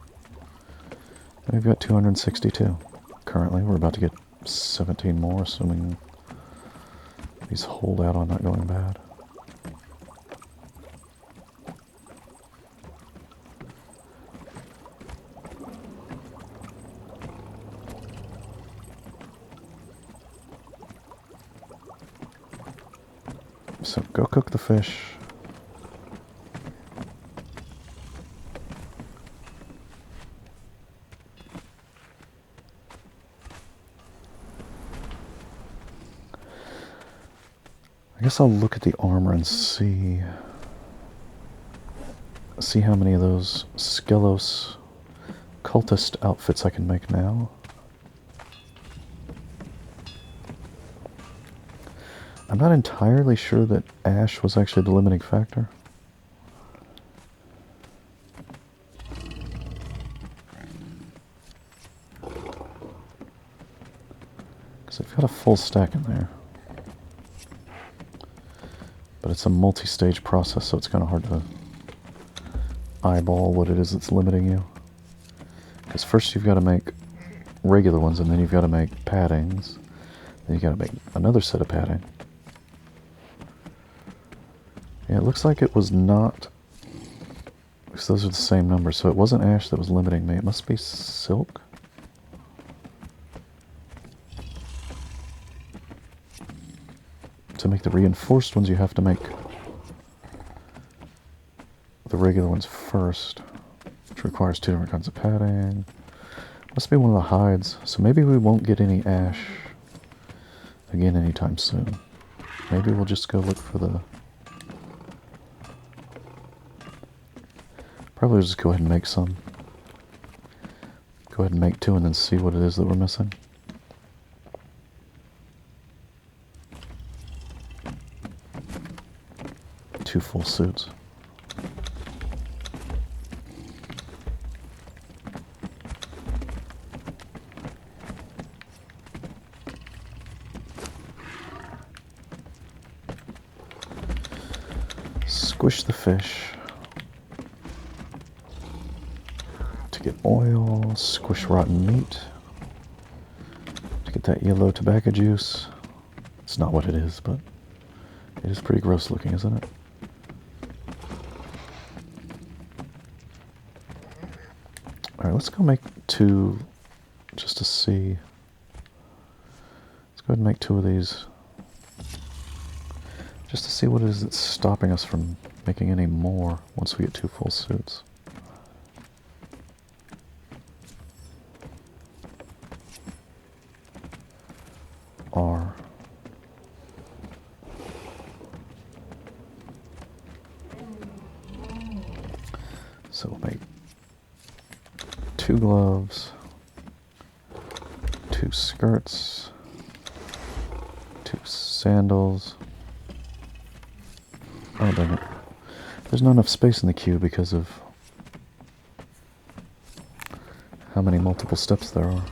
And we've got 262. Currently, we're about to get 17 more, assuming these hold out on not going bad. So go cook the fish. I guess I'll look at the armor and see how many of those Skelos cultist outfits I can make now. I'm not entirely sure that ash was actually the limiting factor. Because I've got a full stack in there. But it's a multi-stage process, so it's kind of hard to eyeball what it is that's limiting you. Because first you've got to make regular ones, and then you've got to make paddings. Then you've got to make another set of padding. Yeah, it looks like it was not, because those are the same numbers, so it wasn't ash that was limiting me. It must be silk. To make the reinforced ones, you have to make the regular ones first, which requires 2 different kinds of padding. Must be one of the hides, so maybe we won't get any ash again anytime soon. Maybe we'll just go look for the... Probably just go ahead and make some. Go ahead and make 2 and then see what it is that we're missing. Two full suits. Squish the fish to get oil, squish rotten meat to get that yellow tobacco juice. It's not what it is, but it is pretty gross looking, isn't it? Alright, let's go make 2 just to see. Let's go ahead and make 2 of these just to see what it is that's stopping us from making any more once we get 2 full suits. R. So we'll make 2 gloves, 2 skirts, 2 sandals. Oh, dang it. There's not enough space in the queue because of how many multiple steps there are.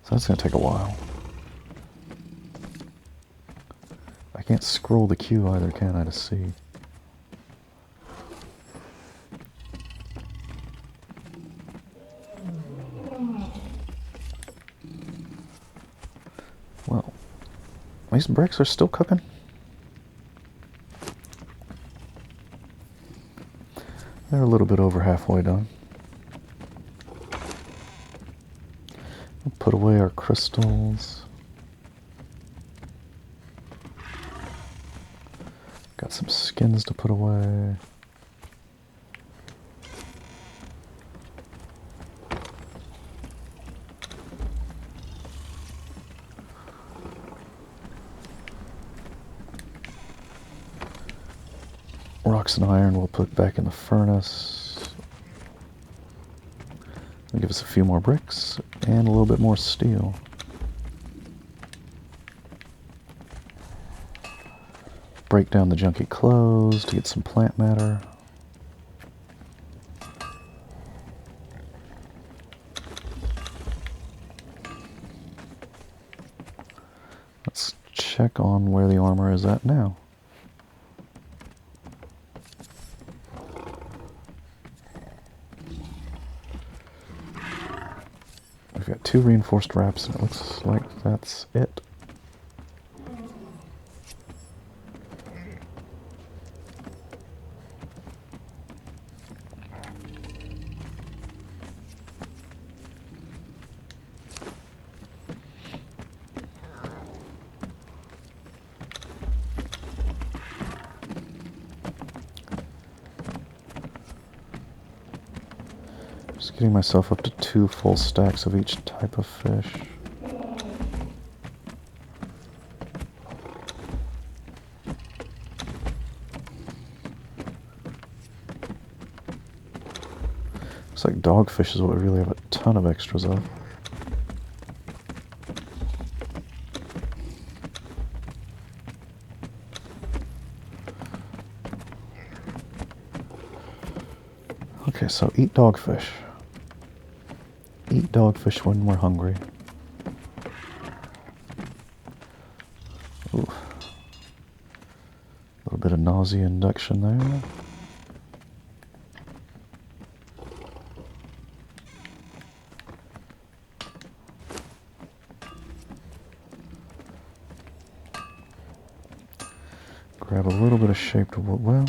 So that's going to take a while. I can't scroll the queue either, can I, to see? Well, these bricks are still cooking. They're a little bit over halfway done. We'll put away our crystals. Got some skins to put away. Rocks and iron we'll put back in the furnace. That'll give us a few more bricks and a little bit more steel. Break down the junky clothes to get some plant matter. check on where the armor is at now. We've got 2 reinforced wraps, and it looks like that's it. Just getting myself up to 2 full stacks of each type of fish. Looks like dogfish is what we really have a ton of extras of. Okay, so eat dogfish. Eat dogfish when we're hungry. Ooh. A little bit of nausea induction there. Grab a little bit of shaped wood. Well,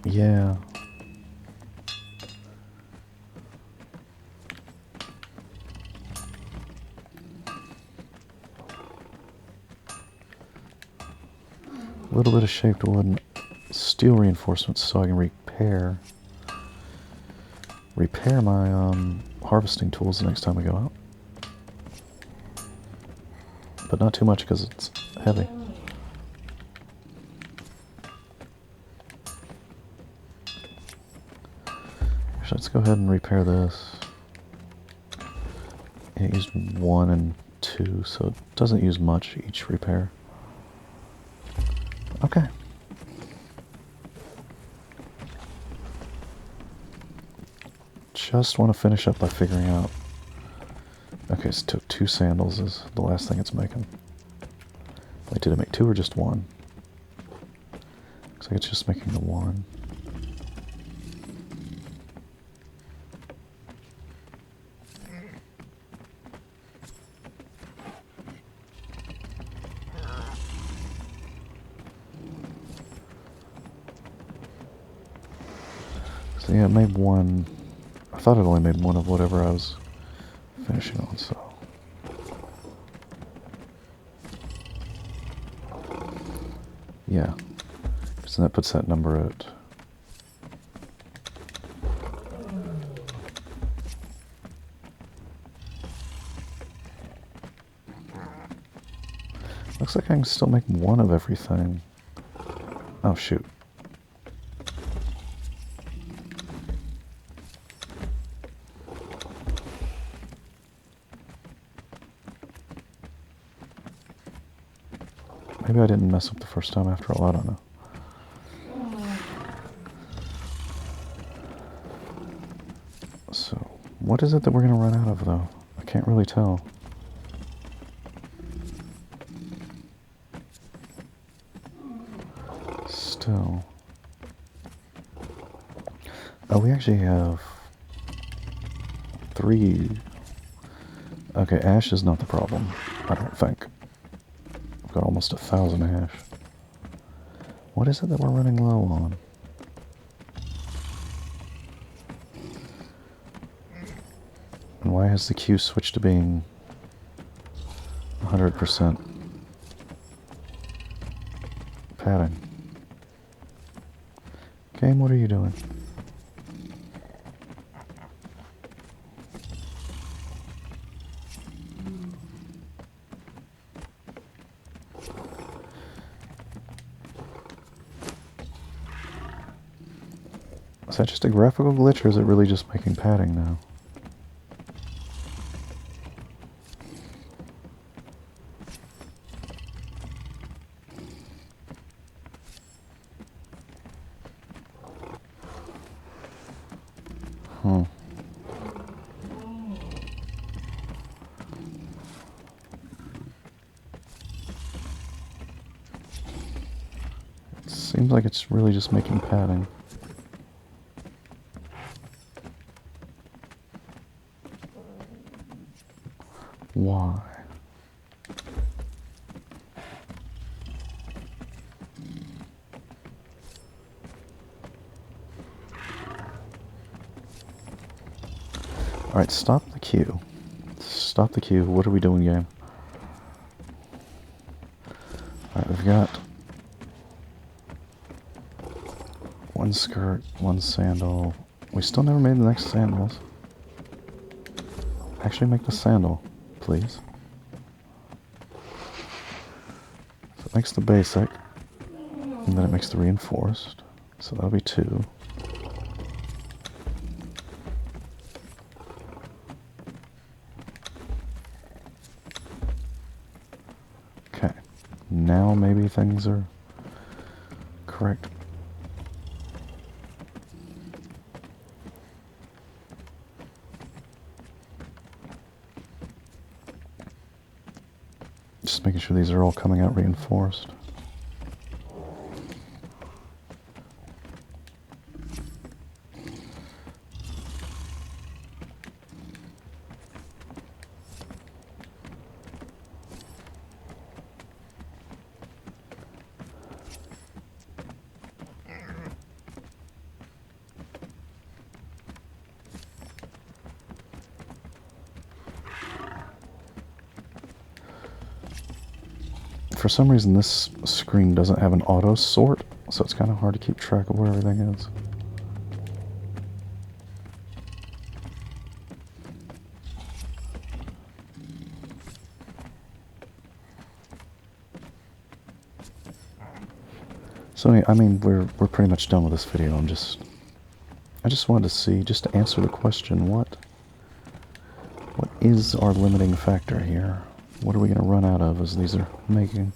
yeah. A little bit of shaped wood and steel reinforcements so I can repair my harvesting tools the next time we go out. But not too much because it's heavy. Actually, let's go ahead and repair this. It used 1 and 2, so it doesn't use much each repair. Okay. Just want to finish up by figuring out. Okay, so 2 sandals is the last thing it's making. Wait, did it make 2 or just 1? Looks like it's just making the 1. So yeah, it made 1. I thought it only made 1 of whatever I was finishing on, so. Yeah. So that puts that number at. Looks like I can still make 1 of everything. Oh, shoot. Maybe I didn't mess up the first time after all, I don't know. So, what is it that we're going to run out of, though? I can't really tell. Still. Oh, we actually have 3. Okay, ash is not the problem, I don't think. Got almost 1,000 ash. What is it that we're running low on? And why has the queue switched to being 100% padding? Game, what are you doing? Is that just a graphical glitch, or is it really just making padding now? Seems like it's really just making padding. Why? Alright, stop the queue. Stop the queue. What are we doing, game? Alright, we've got one skirt, one sandal. We still never made the next sandals. Actually, make the sandal, please. So it makes the basic, and then it makes the reinforced. So that'll be 2. Okay, now maybe things are correct. Just making sure these are all coming out reinforced. For some reason this screen doesn't have an auto sort, so it's kind of hard to keep track of where everything is. So I mean, we're pretty much done with this video. I just wanted to see, just to answer the question, what is our limiting factor here? What are we going to run out of as these are making?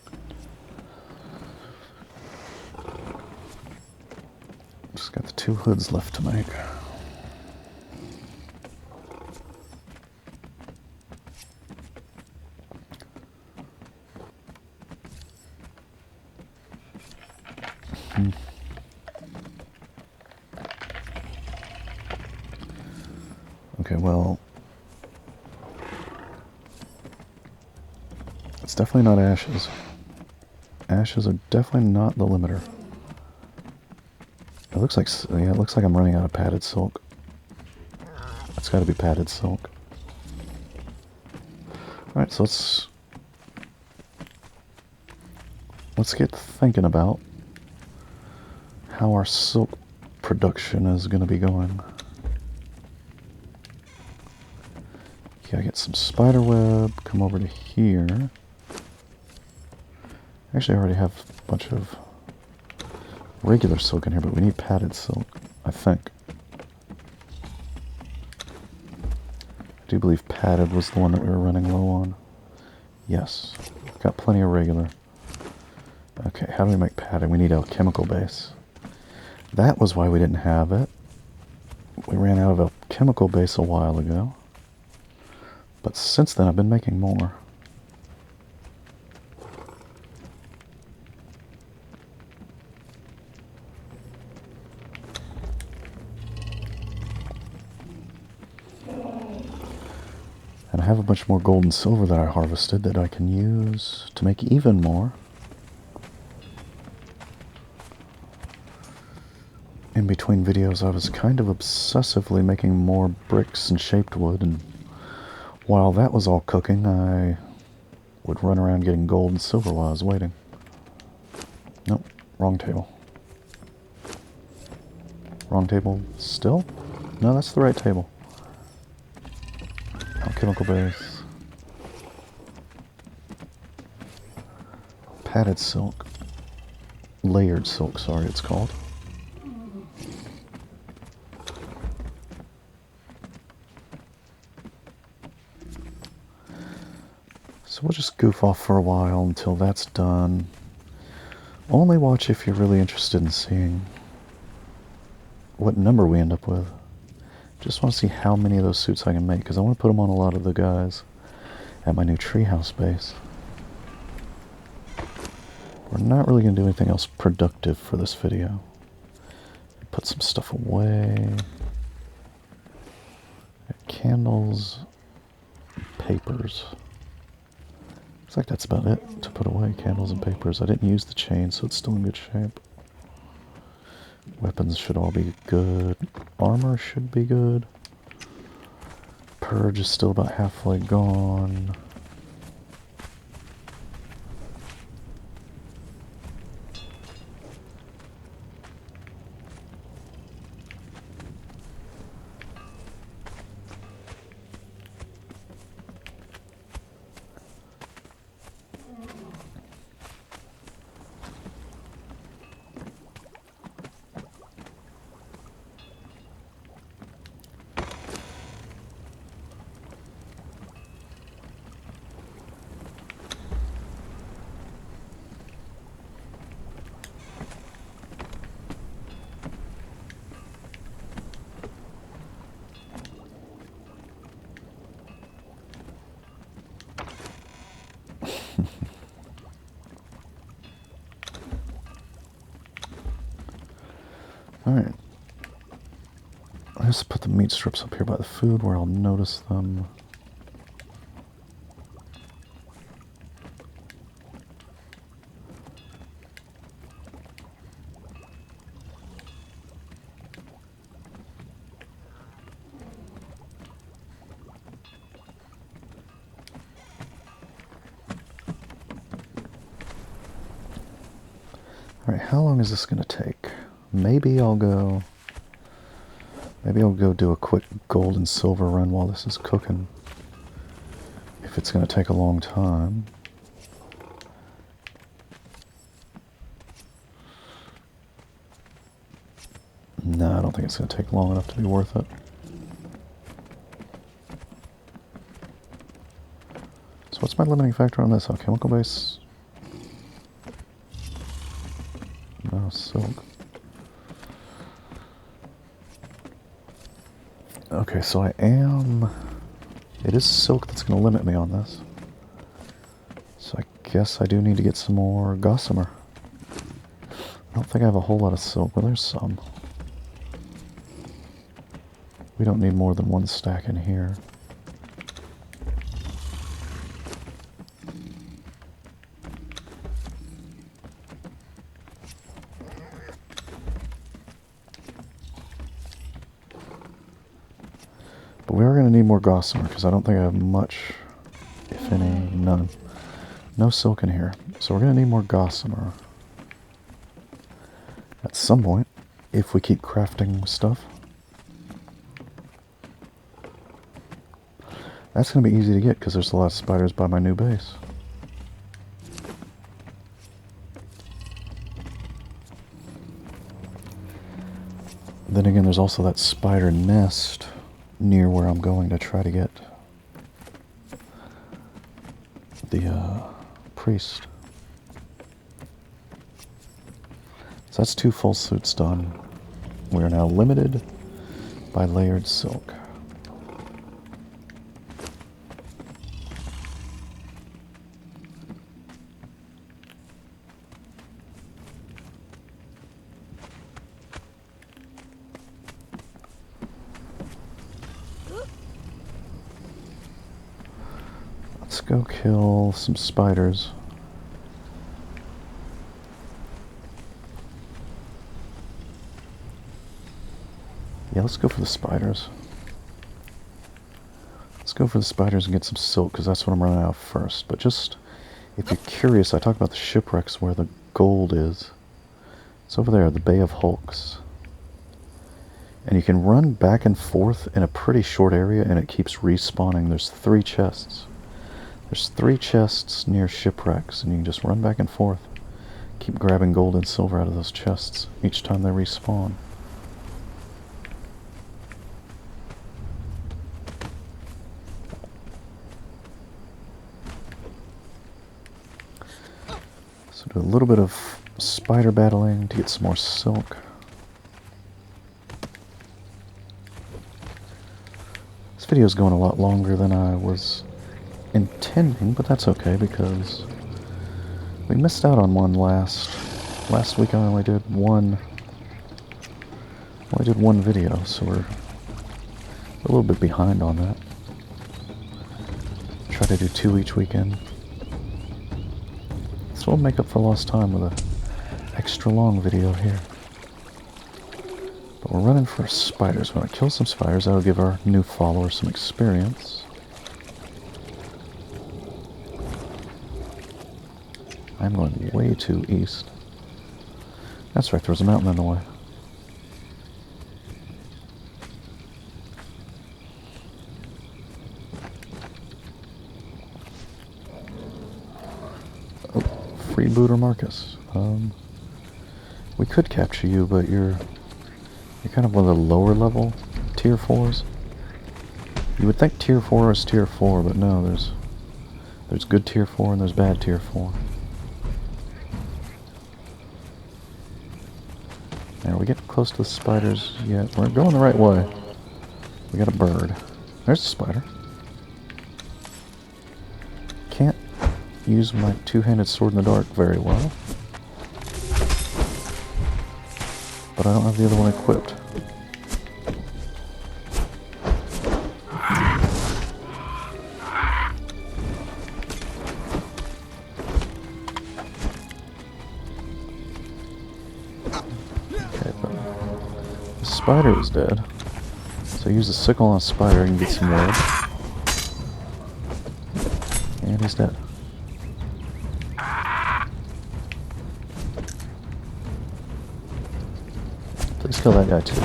Just got the 2 hoods left to make. Okay, well, it's definitely not ashes. Ashes are definitely not the limiter. It looks like, yeah, it looks like I'm running out of padded silk. It's got to be padded silk. Alright, so let's get thinking about how our silk production is going to be going. Okay, I get some spider web, come over to here. Actually, I already have a bunch of regular silk in here, but we need padded silk, I think. I do believe padded was the one that we were running low on. Yes, got plenty of regular. Okay, how do we make padded? We need alchemical base. That was why we didn't have it. We ran out of alchemical base a while ago. But since then, I've been making more. And I have a bunch more gold and silver that I harvested that I can use to make even more. In between videos, I was kind of obsessively making more bricks and shaped wood, and while that was all cooking, I would run around getting gold and silver while I was waiting. Nope, wrong table. Wrong table still? No, that's the right table. Alchemical base. Padded silk. Layered silk, sorry, it's called. So we'll just goof off for a while until that's done. Only watch if you're really interested in seeing what number we end up with. Just want to see how many of those suits I can make, because I want to put them on a lot of the guys at my new treehouse base. We're not really going to do anything else productive for this video. Put some stuff away. Candles, papers. Looks like that's about it to put away, candles and papers. I didn't use the chain, so it's still in good shape. Weapons should all be good. Armor should be good. Purge is still about halfway gone. Alright. I just put the meat strips up here by the food where I'll notice them. Alright, how long is this going to take? Maybe I'll go do a quick gold and silver run while this is cooking. If it's going to take a long time. No, I don't think it's going to take long enough to be worth it. So what's my limiting factor on this? Alchemical base? No, silk. Okay, so it is silk that's going to limit me on this. So I guess I do need to get some more gossamer. I don't think I have a whole lot of silk, but there's some. We don't need more than one stack in here. But we are going to need more gossamer, because I don't think I have much, if any, none. No silk in here. So we're going to need more gossamer. At some point, if we keep crafting stuff. That's going to be easy to get, because there's a lot of spiders by my new base. Then again, there's also that spider nest near where I'm going to try to get the priest. So that's 2 full suits done. We are now limited by layered silk. Let's go kill some spiders. Yeah, let's go for the spiders. Let's go for the spiders and get some silk, because that's what I'm running out of first. But just, if you're curious, I talked about the shipwrecks where the gold is. It's over there, the Bay of Hulks. And you can run back and forth in a pretty short area, and it keeps respawning. There's 3 chests. There's 3 chests near shipwrecks, and you can just run back and forth. Keep grabbing gold and silver out of those chests each time they respawn. So do a little bit of spider battling to get some more silk. This video is going a lot longer than I was intending, but that's okay, because We missed out on one last week. I only did one video, so we're a little bit behind on that. Try to do 2 each weekend. So we'll make up for lost time with an extra long video here. But we're running for spiders. When I kill some spiders, that'll give our new followers some experience. I'm going way too east. That's right, there was a mountain in the way. Oh, freebooter Marcus. We could capture you, but you're kind of one of the lower level tier 4s. You would think tier 4 is tier 4, but no, there's good tier 4 and there's bad tier 4. Are we getting close to the spiders yet? We're going the right way. We got a bird. There's a spider. Can't use my two-handed sword in the dark very well. But I don't have the other one equipped. Spider is dead, so use a sickle on a spider and get some wood. And he's dead. Please kill that guy too.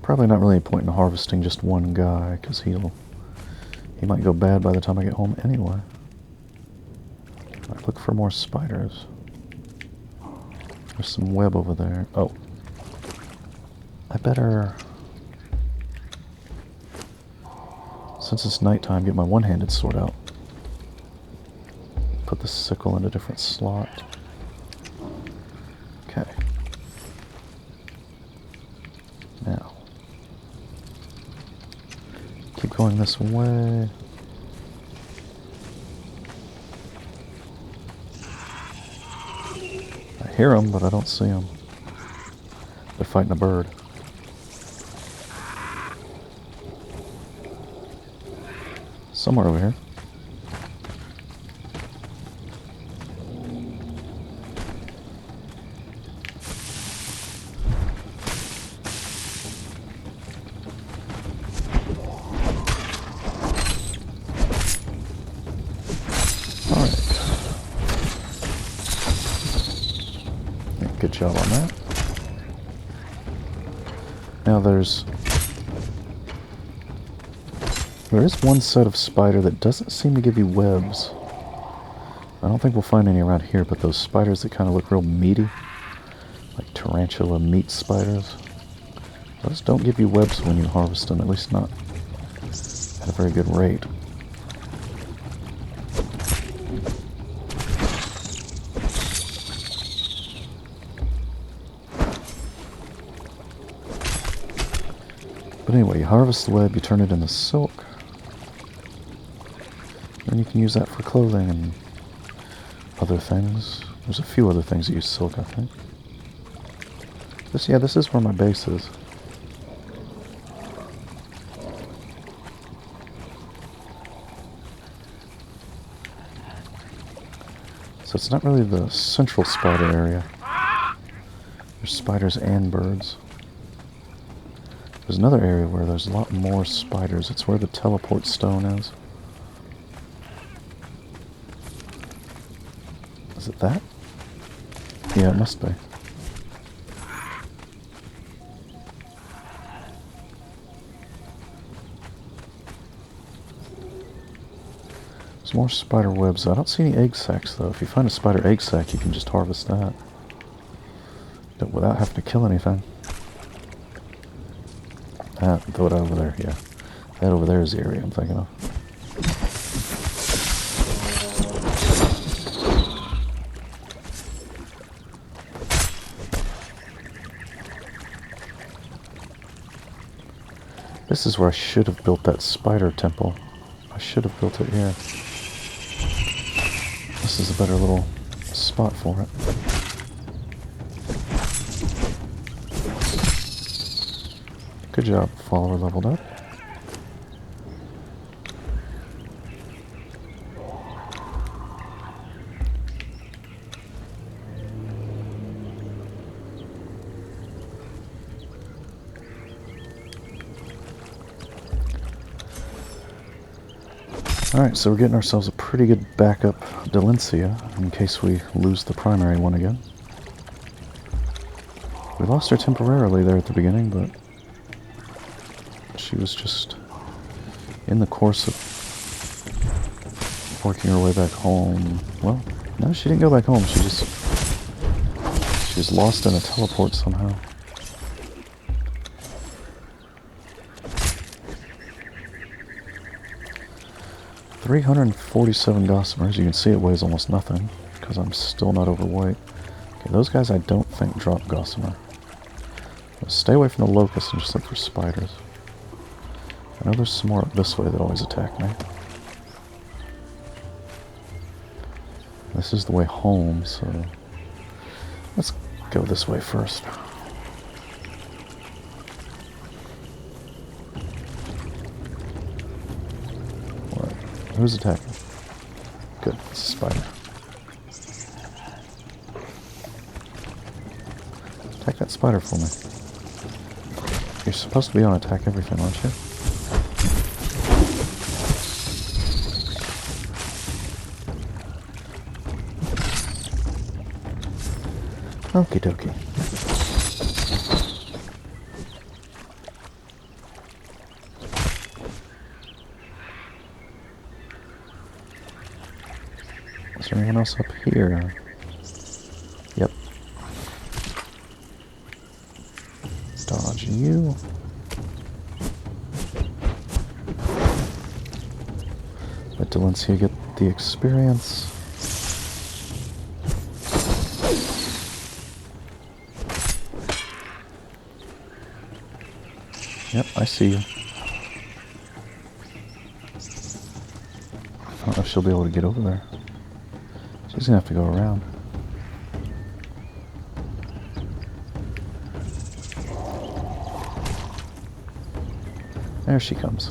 Probably not really any point in harvesting just one guy, because he might go bad by the time I get home anyway. Alright, look for more spiders. There's some web over there. Oh. I better, since it's nighttime, get my one-handed sword out. Put the sickle in a different slot. Okay. Now. Keep going this way. I hear them, but I don't see them. They're fighting a bird. Somewhere over here. Good job on that. Now there is one set of spider that doesn't seem to give you webs. I don't think we'll find any around here, but those spiders that kind of look real meaty, like tarantula meat spiders, those don't give you webs when you harvest them, at least not at a very good rate. But anyway, you harvest the web, you turn it into silk, and you can use that for clothing and other things. There's a few other things that use silk, I think. This is where my base is. So it's not really the central spider area. There's spiders and birds. There's another area where there's a lot more spiders. It's where the teleport stone is. Is it that? Yeah, it must be. There's more spider webs. I don't see any egg sacs though. If you find a spider egg sac, you can just harvest that without having to kill anything. Throw it over there, yeah. That over there is the area I'm thinking of. This is where I should have built that spider temple. I should have built it here. This is a better little spot for it. Good job, follower leveled up. Alright, so we're getting ourselves a pretty good backup Delencia in case we lose the primary one again. We lost her temporarily there at the beginning, but she was just in the course of working her way back home. Well, no, she didn't go back home. She was lost in a teleport somehow. $347 gossamers. You can see it weighs almost nothing because I'm still not overweight. Okay, those guys I don't think drop gossamer. Stay away from the locusts and just look for spiders. I know there's some more up this way that always attack me. This is the way home, so let's go this way first. What? Who's attacking? Good, it's a spider. Attack that spider for me. You're supposed to be on attack everything, aren't you? Okie dokie. Is there anyone else up here? Yep. Dodge you. Let Delencia get the experience. Yep, I see you. I don't know if she'll be able to get over there. She's gonna have to go around. There she comes.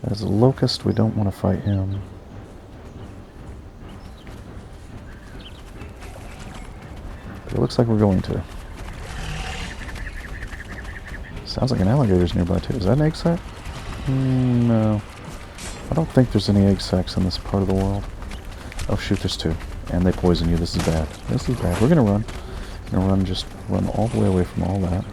As a locust, we don't want to fight him. But it looks like we're going to. Sounds like an alligator's nearby too. Is that an egg sac? No. I don't think there's any egg sacs in this part of the world. Oh shoot, there's two. And they poison you. This is bad. This is bad. We're gonna run. We're gonna just run all the way away from all that.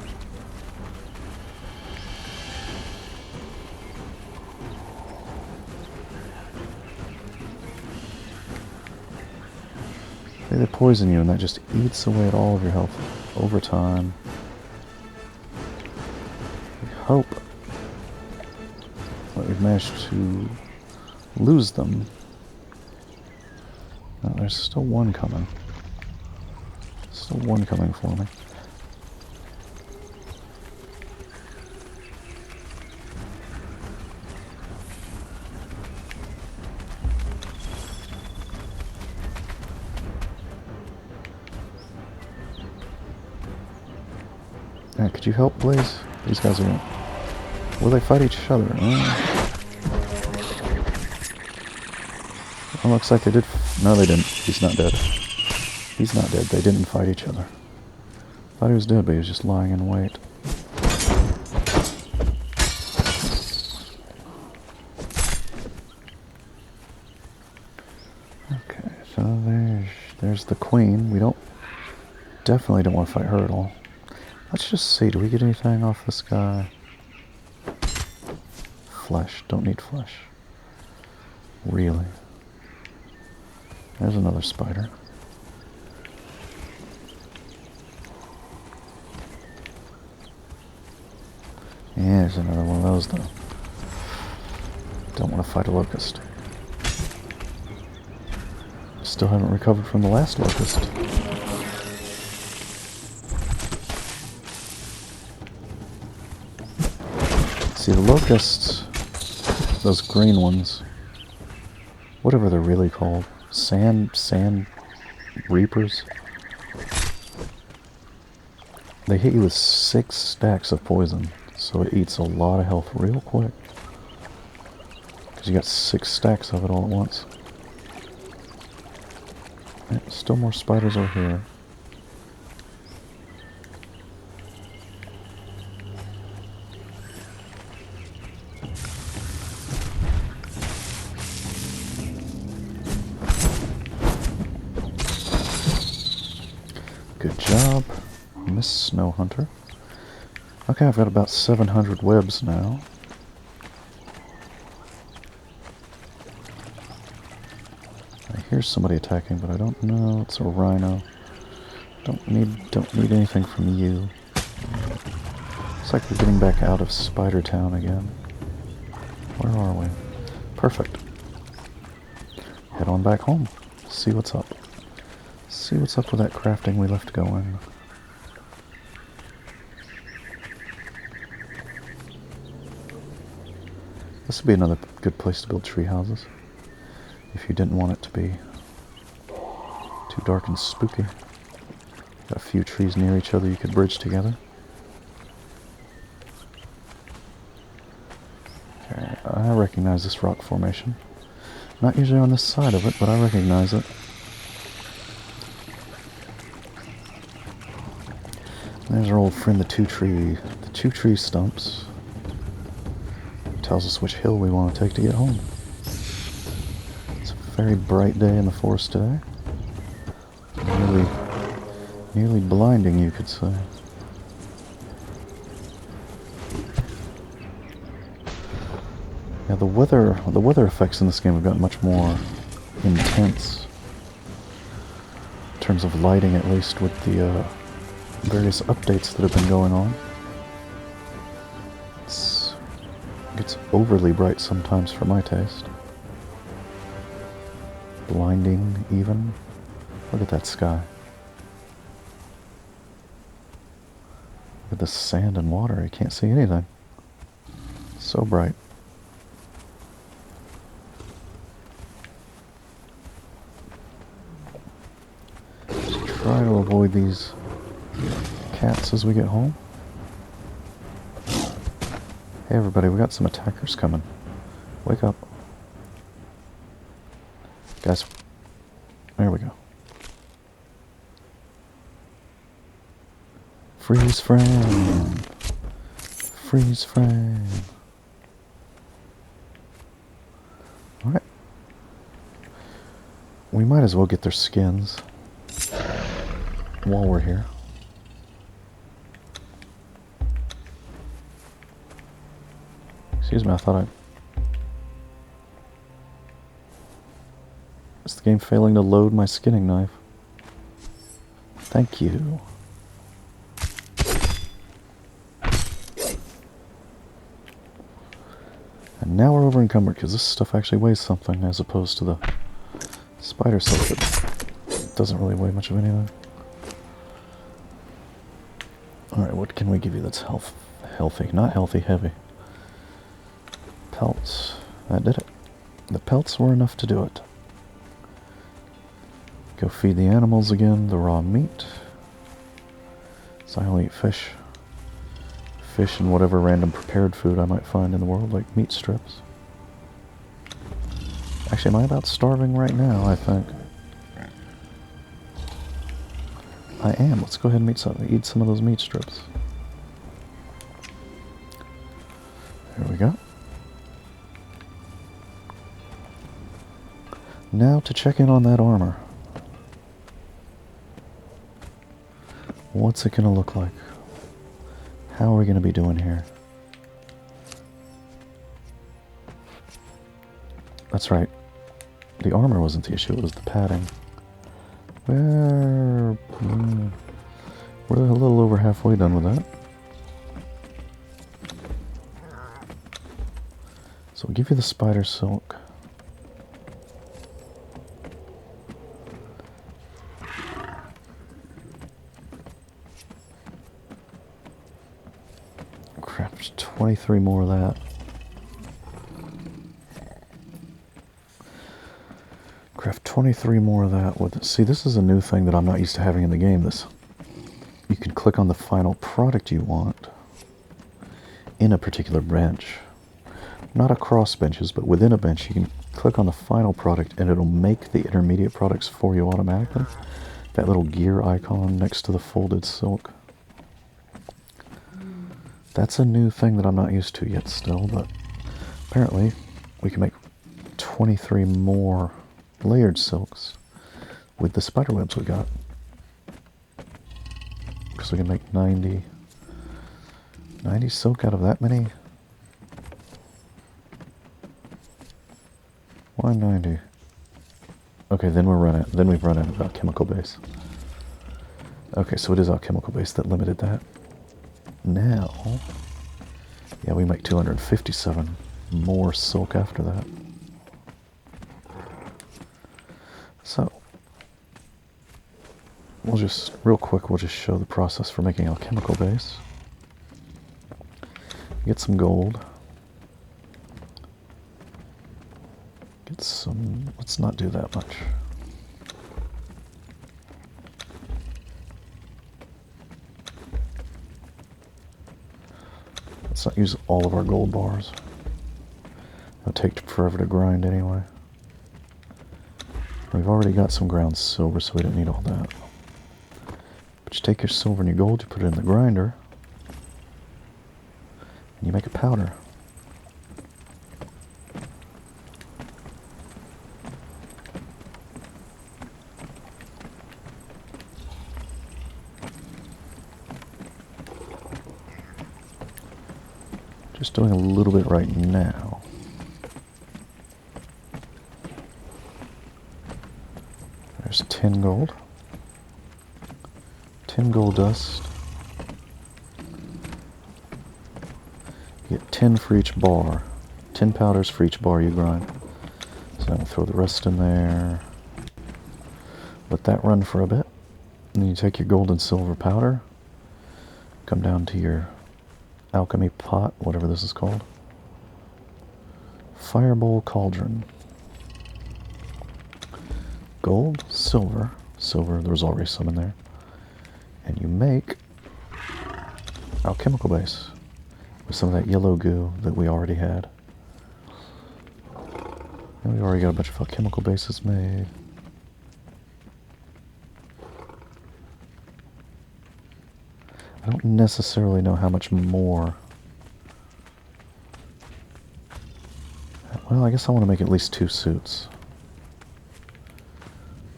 They poison you and that just eats away at all of your health over time. We hope that we've managed to lose them. No, there's still one coming. Still one coming for me. Alright, could you help, Blaze? These guys are... Will they fight each other? Well, looks like they did... No, they didn't. He's not dead. He's not dead. They didn't fight each other. Thought he was dead, but he was just lying in wait. Okay, so there's the queen. We definitely don't want to fight her at all. Let's just see, do we get anything off this guy? Flesh. Don't need flesh. Really? There's another spider. Yeah, there's another one of those though. Don't want to fight a locust. Still haven't recovered from the last locust. See, the locusts, those green ones, whatever they're really called, sand reapers, they hit you with 6 stacks of poison, so it eats a lot of health real quick. Because you got 6 stacks of it all at once. Yeah, still more spiders over here. Good job, Miss Snow Hunter. Okay, I've got about 700 webs now. I hear somebody attacking, but I don't know. It's a rhino. Don't need anything from you. Looks like we're getting back out of Spider Town again. Where are we? Perfect. Head on back home. See what's up. See what's up with that crafting we left going. This would be another good place to build tree houses. If you didn't want it to be too dark and spooky. Got a few trees near each other you could bridge together. Okay, I recognize this rock formation. Not usually on this side of it, but I recognize it. There's our old friend, the two tree stumps. Tells us which hill we want to take to get home. It's a very bright day in the forest today. Nearly blinding, you could say. Yeah, the weather effects in this game have gotten much more intense. In terms of lighting, at least, with the various updates that have been going on. It gets overly bright sometimes for my taste. Blinding, even. Look at that sky. Look at the sand and water. You can't see anything. So bright. Try to avoid these cats as we get home. Hey everybody, we got some attackers coming. Wake up. Guys, there we go. Freeze frame. Freeze frame. Alright. We might as well get their skins while we're here. Excuse me, I thought Is the game failing to load my skinning knife? Thank you. And now we're over encumbered because this stuff actually weighs something as opposed to the spider stuff that doesn't really weigh much of anything. Alright, what can we give you that's healthy? Not healthy, heavy. Pelts. That did it. The pelts were enough to do it. Go feed the animals again, the raw meat. So I only eat fish. Fish and whatever random prepared food I might find in the world, like meat strips. Actually, am I about starving right now, I think? I am. Let's go ahead and eat some of those meat strips. There we go. Now to check in on that armor. What's it going to look like? How are we going to be doing here? That's right. The armor wasn't the issue, it was the padding. We're a little over halfway done with that. So we'll give you the spider silk. Crap, there's 23 more of that. Craft 23 more of that with it. See, this is a new thing that I'm not used to having in the game. This, you can click on the final product you want in a particular bench. Not across benches, but within a bench, you can click on the final product and it'll make the intermediate products for you automatically. That little gear icon next to the folded silk. That's a new thing that I'm not used to yet still, but apparently we can make 23 more layered silks with the spider webs we got. Because we can make 90 silk out of that many. Why 90? Okay, then we've run out of alchemical base. Okay, so it is alchemical base that limited that. Now, yeah, we make 257 more silk after that. So, we'll just, real quick, we'll just show the process for making alchemical base. Get some gold. Get some, let's not do that much. Let's not use all of our gold bars. It'll take forever to grind anyway. We've already got some ground silver, so we don't need all that. But you take your silver and your gold, you put it in the grinder, and you make a powder. Just doing a little bit right now. There's 10 gold. 10 gold dust. You get 10 for each bar. 10 powders for each bar you grind. So I'm going to throw the rest in there. Let that run for a bit. And then you take your gold and silver powder. Come down to your alchemy pot, whatever this is called. Fireball cauldron. Gold, silver, there's already some in there. And you make alchemical base with some of that yellow goo that we already had. And we already got a bunch of alchemical bases made. I don't necessarily know how much more. Well, I guess I want to make at least 2 suits.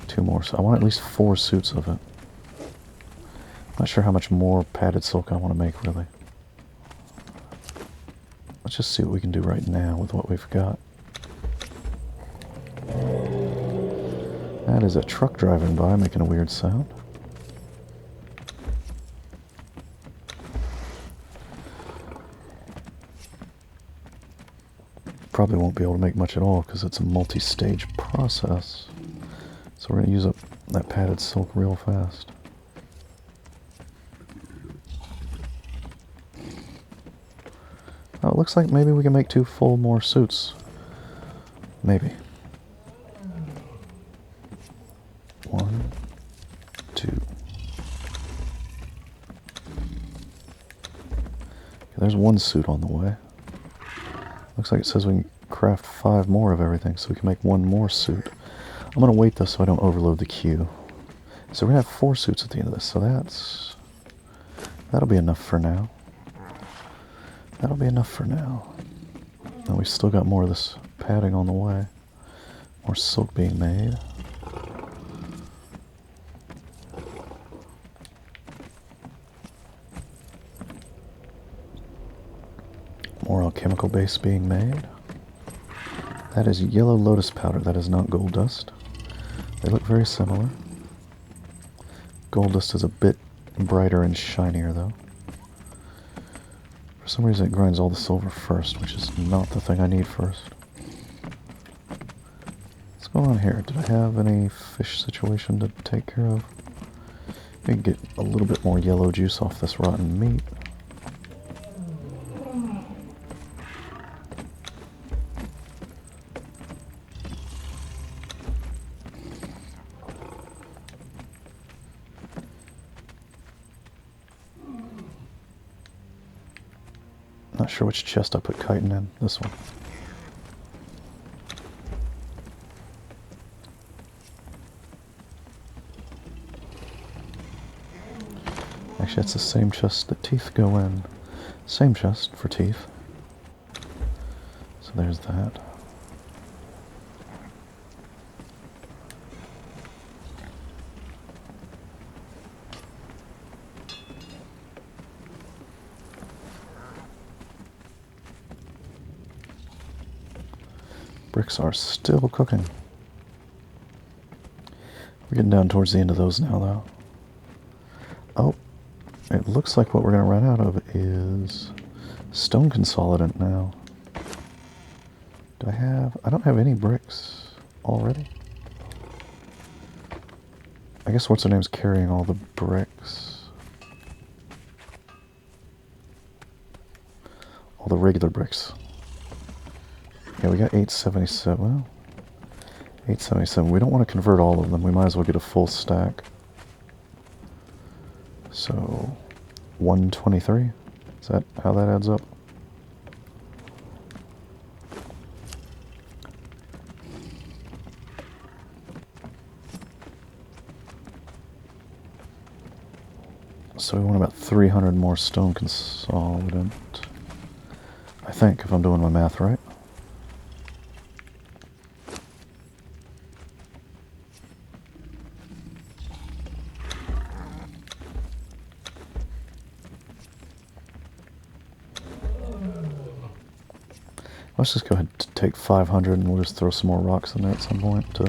2 more. So I want at least 4 suits of it. Not sure how much more padded silk I want to make, really. Let's just see what we can do right now with what we've got. That is a truck driving by making a weird sound. Probably won't be able to make much at all because it's a multi-stage process. So we're going to use up that padded silk real fast. Oh, it looks like maybe we can make 2 full more suits. Maybe. 1, 2. Okay, there's 1 suit on the way. Looks like it says we can craft 5 more of everything, so we can make 1 more suit. I'm going to wait though so I don't overload the queue. So we're going to have 4 suits at the end of this, so that'll be enough for now. That'll be enough for now. Now we've still got more of this padding on the way. More silk being made. More alchemical base being made. That is yellow lotus powder. That is not gold dust. They look very similar. Gold dust is a bit brighter and shinier though. For some reason it grinds all the silver first, which is not the thing I need first. What's going on here? Did I have any fish situation to take care of? We can get a little bit more yellow juice off this rotten meat. Not sure which chest I put chitin in. This one. Actually, that's the same chest that teeth go in. Same chest for teeth. So there's that. Bricks are still cooking. We're getting down towards the end of those now, though. Oh, it looks like what we're going to run out of is stone consolidant now. Do I have... I don't have any bricks already. I guess what's her name's carrying all the bricks. All the regular bricks. Yeah, we got 877. Well, 877. We don't want to convert all of them. We might as well get a full stack. So, 123. Is that how that adds up? So we want about 300 more stone consolidant. I think, if I'm doing my math right. Let's just go ahead and take 500 and we'll just throw some more rocks in there at some point.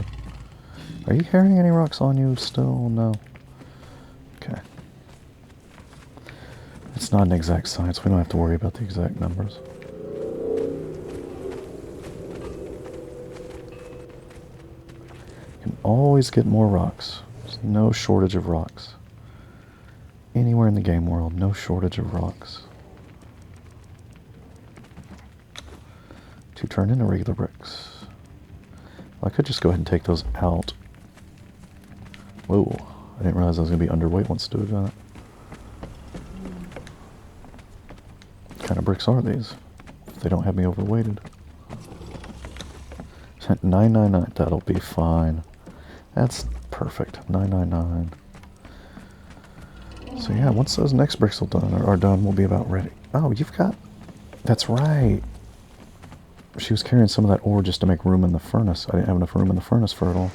Are you carrying any rocks on you still? No. Okay. It's not an exact science. We don't have to worry about the exact numbers. You can always get more rocks. There's no shortage of rocks. Anywhere in the game world, no shortage of rocks. To turn into regular bricks. Well, I could just go ahead and take those out. Whoa, I didn't realize I was going to be underweight once I do that. What kind of bricks are these? If they don't have me overweighted. 999, that'll be fine. That's perfect, 999. So yeah, once those next bricks are done, we'll be about ready. Oh, you've got... That's right. She was carrying some of that ore just to make room in the furnace. I didn't have enough room in the furnace for it all.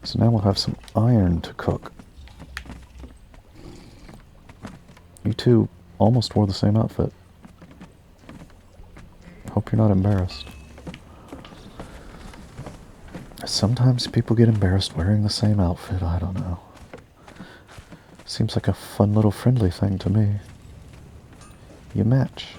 So now we'll have some iron to cook. You two almost wore the same outfit. Hope you're not embarrassed. Sometimes people get embarrassed wearing the same outfit. I don't know. Seems like a fun little friendly thing to me. You match.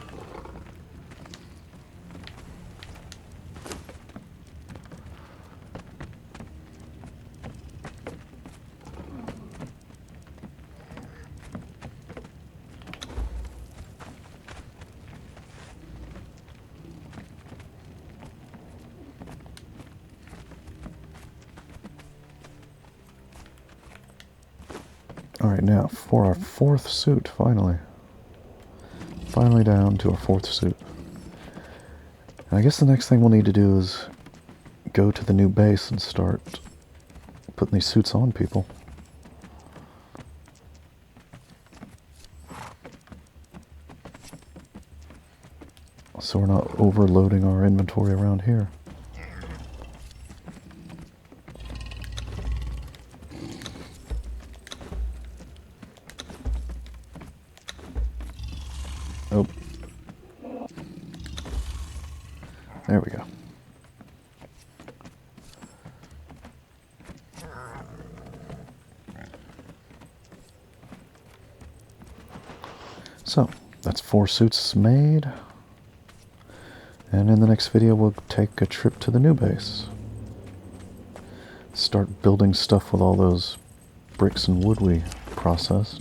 Alright, now for our fourth suit, finally. Finally down to our fourth suit. And I guess the next thing we'll need to do is go to the new base and start putting these suits on people. So we're not overloading our inventory around here. Oh. There we go. So, that's 4 suits made. And in the next video we'll take a trip to the new base. Start building stuff with all those bricks and wood we processed.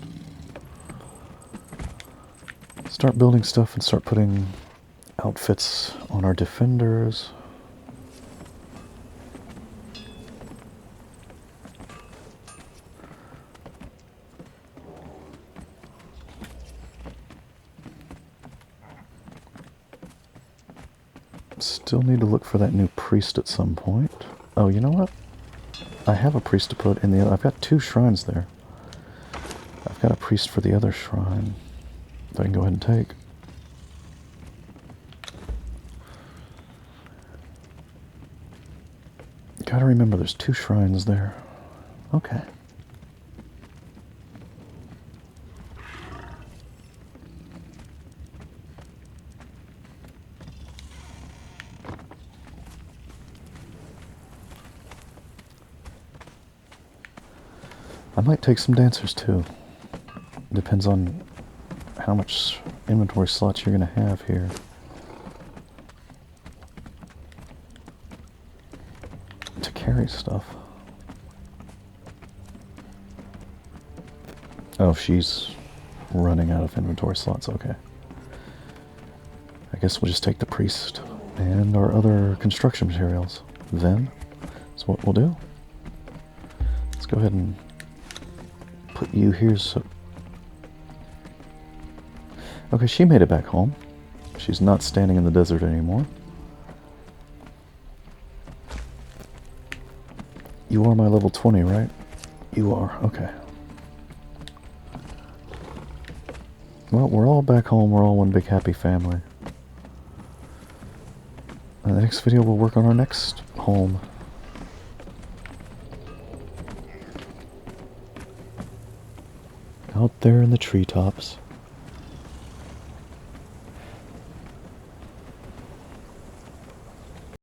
Start building stuff and start putting outfits on our defenders. Still need to look for that new priest at some point. Oh, you know what? I have a priest to put in the other. I've got 2 shrines there. I've got a priest for the other shrine that I can go ahead and take. Gotta remember there's 2 shrines there. Okay. I might take some dancers too. Depends on how much inventory slots you're going to have here. To carry stuff. Oh, she's running out of inventory slots, okay. I guess we'll just take the priest and our other construction materials. Then, that's what we'll do. Let's go ahead and put you here so... Okay, she made it back home. She's not standing in the desert anymore. You are my level 20, right? You are, okay. Well, we're all back home. We're all one big happy family. In the next video, we'll work on our next home. Out there in the treetops.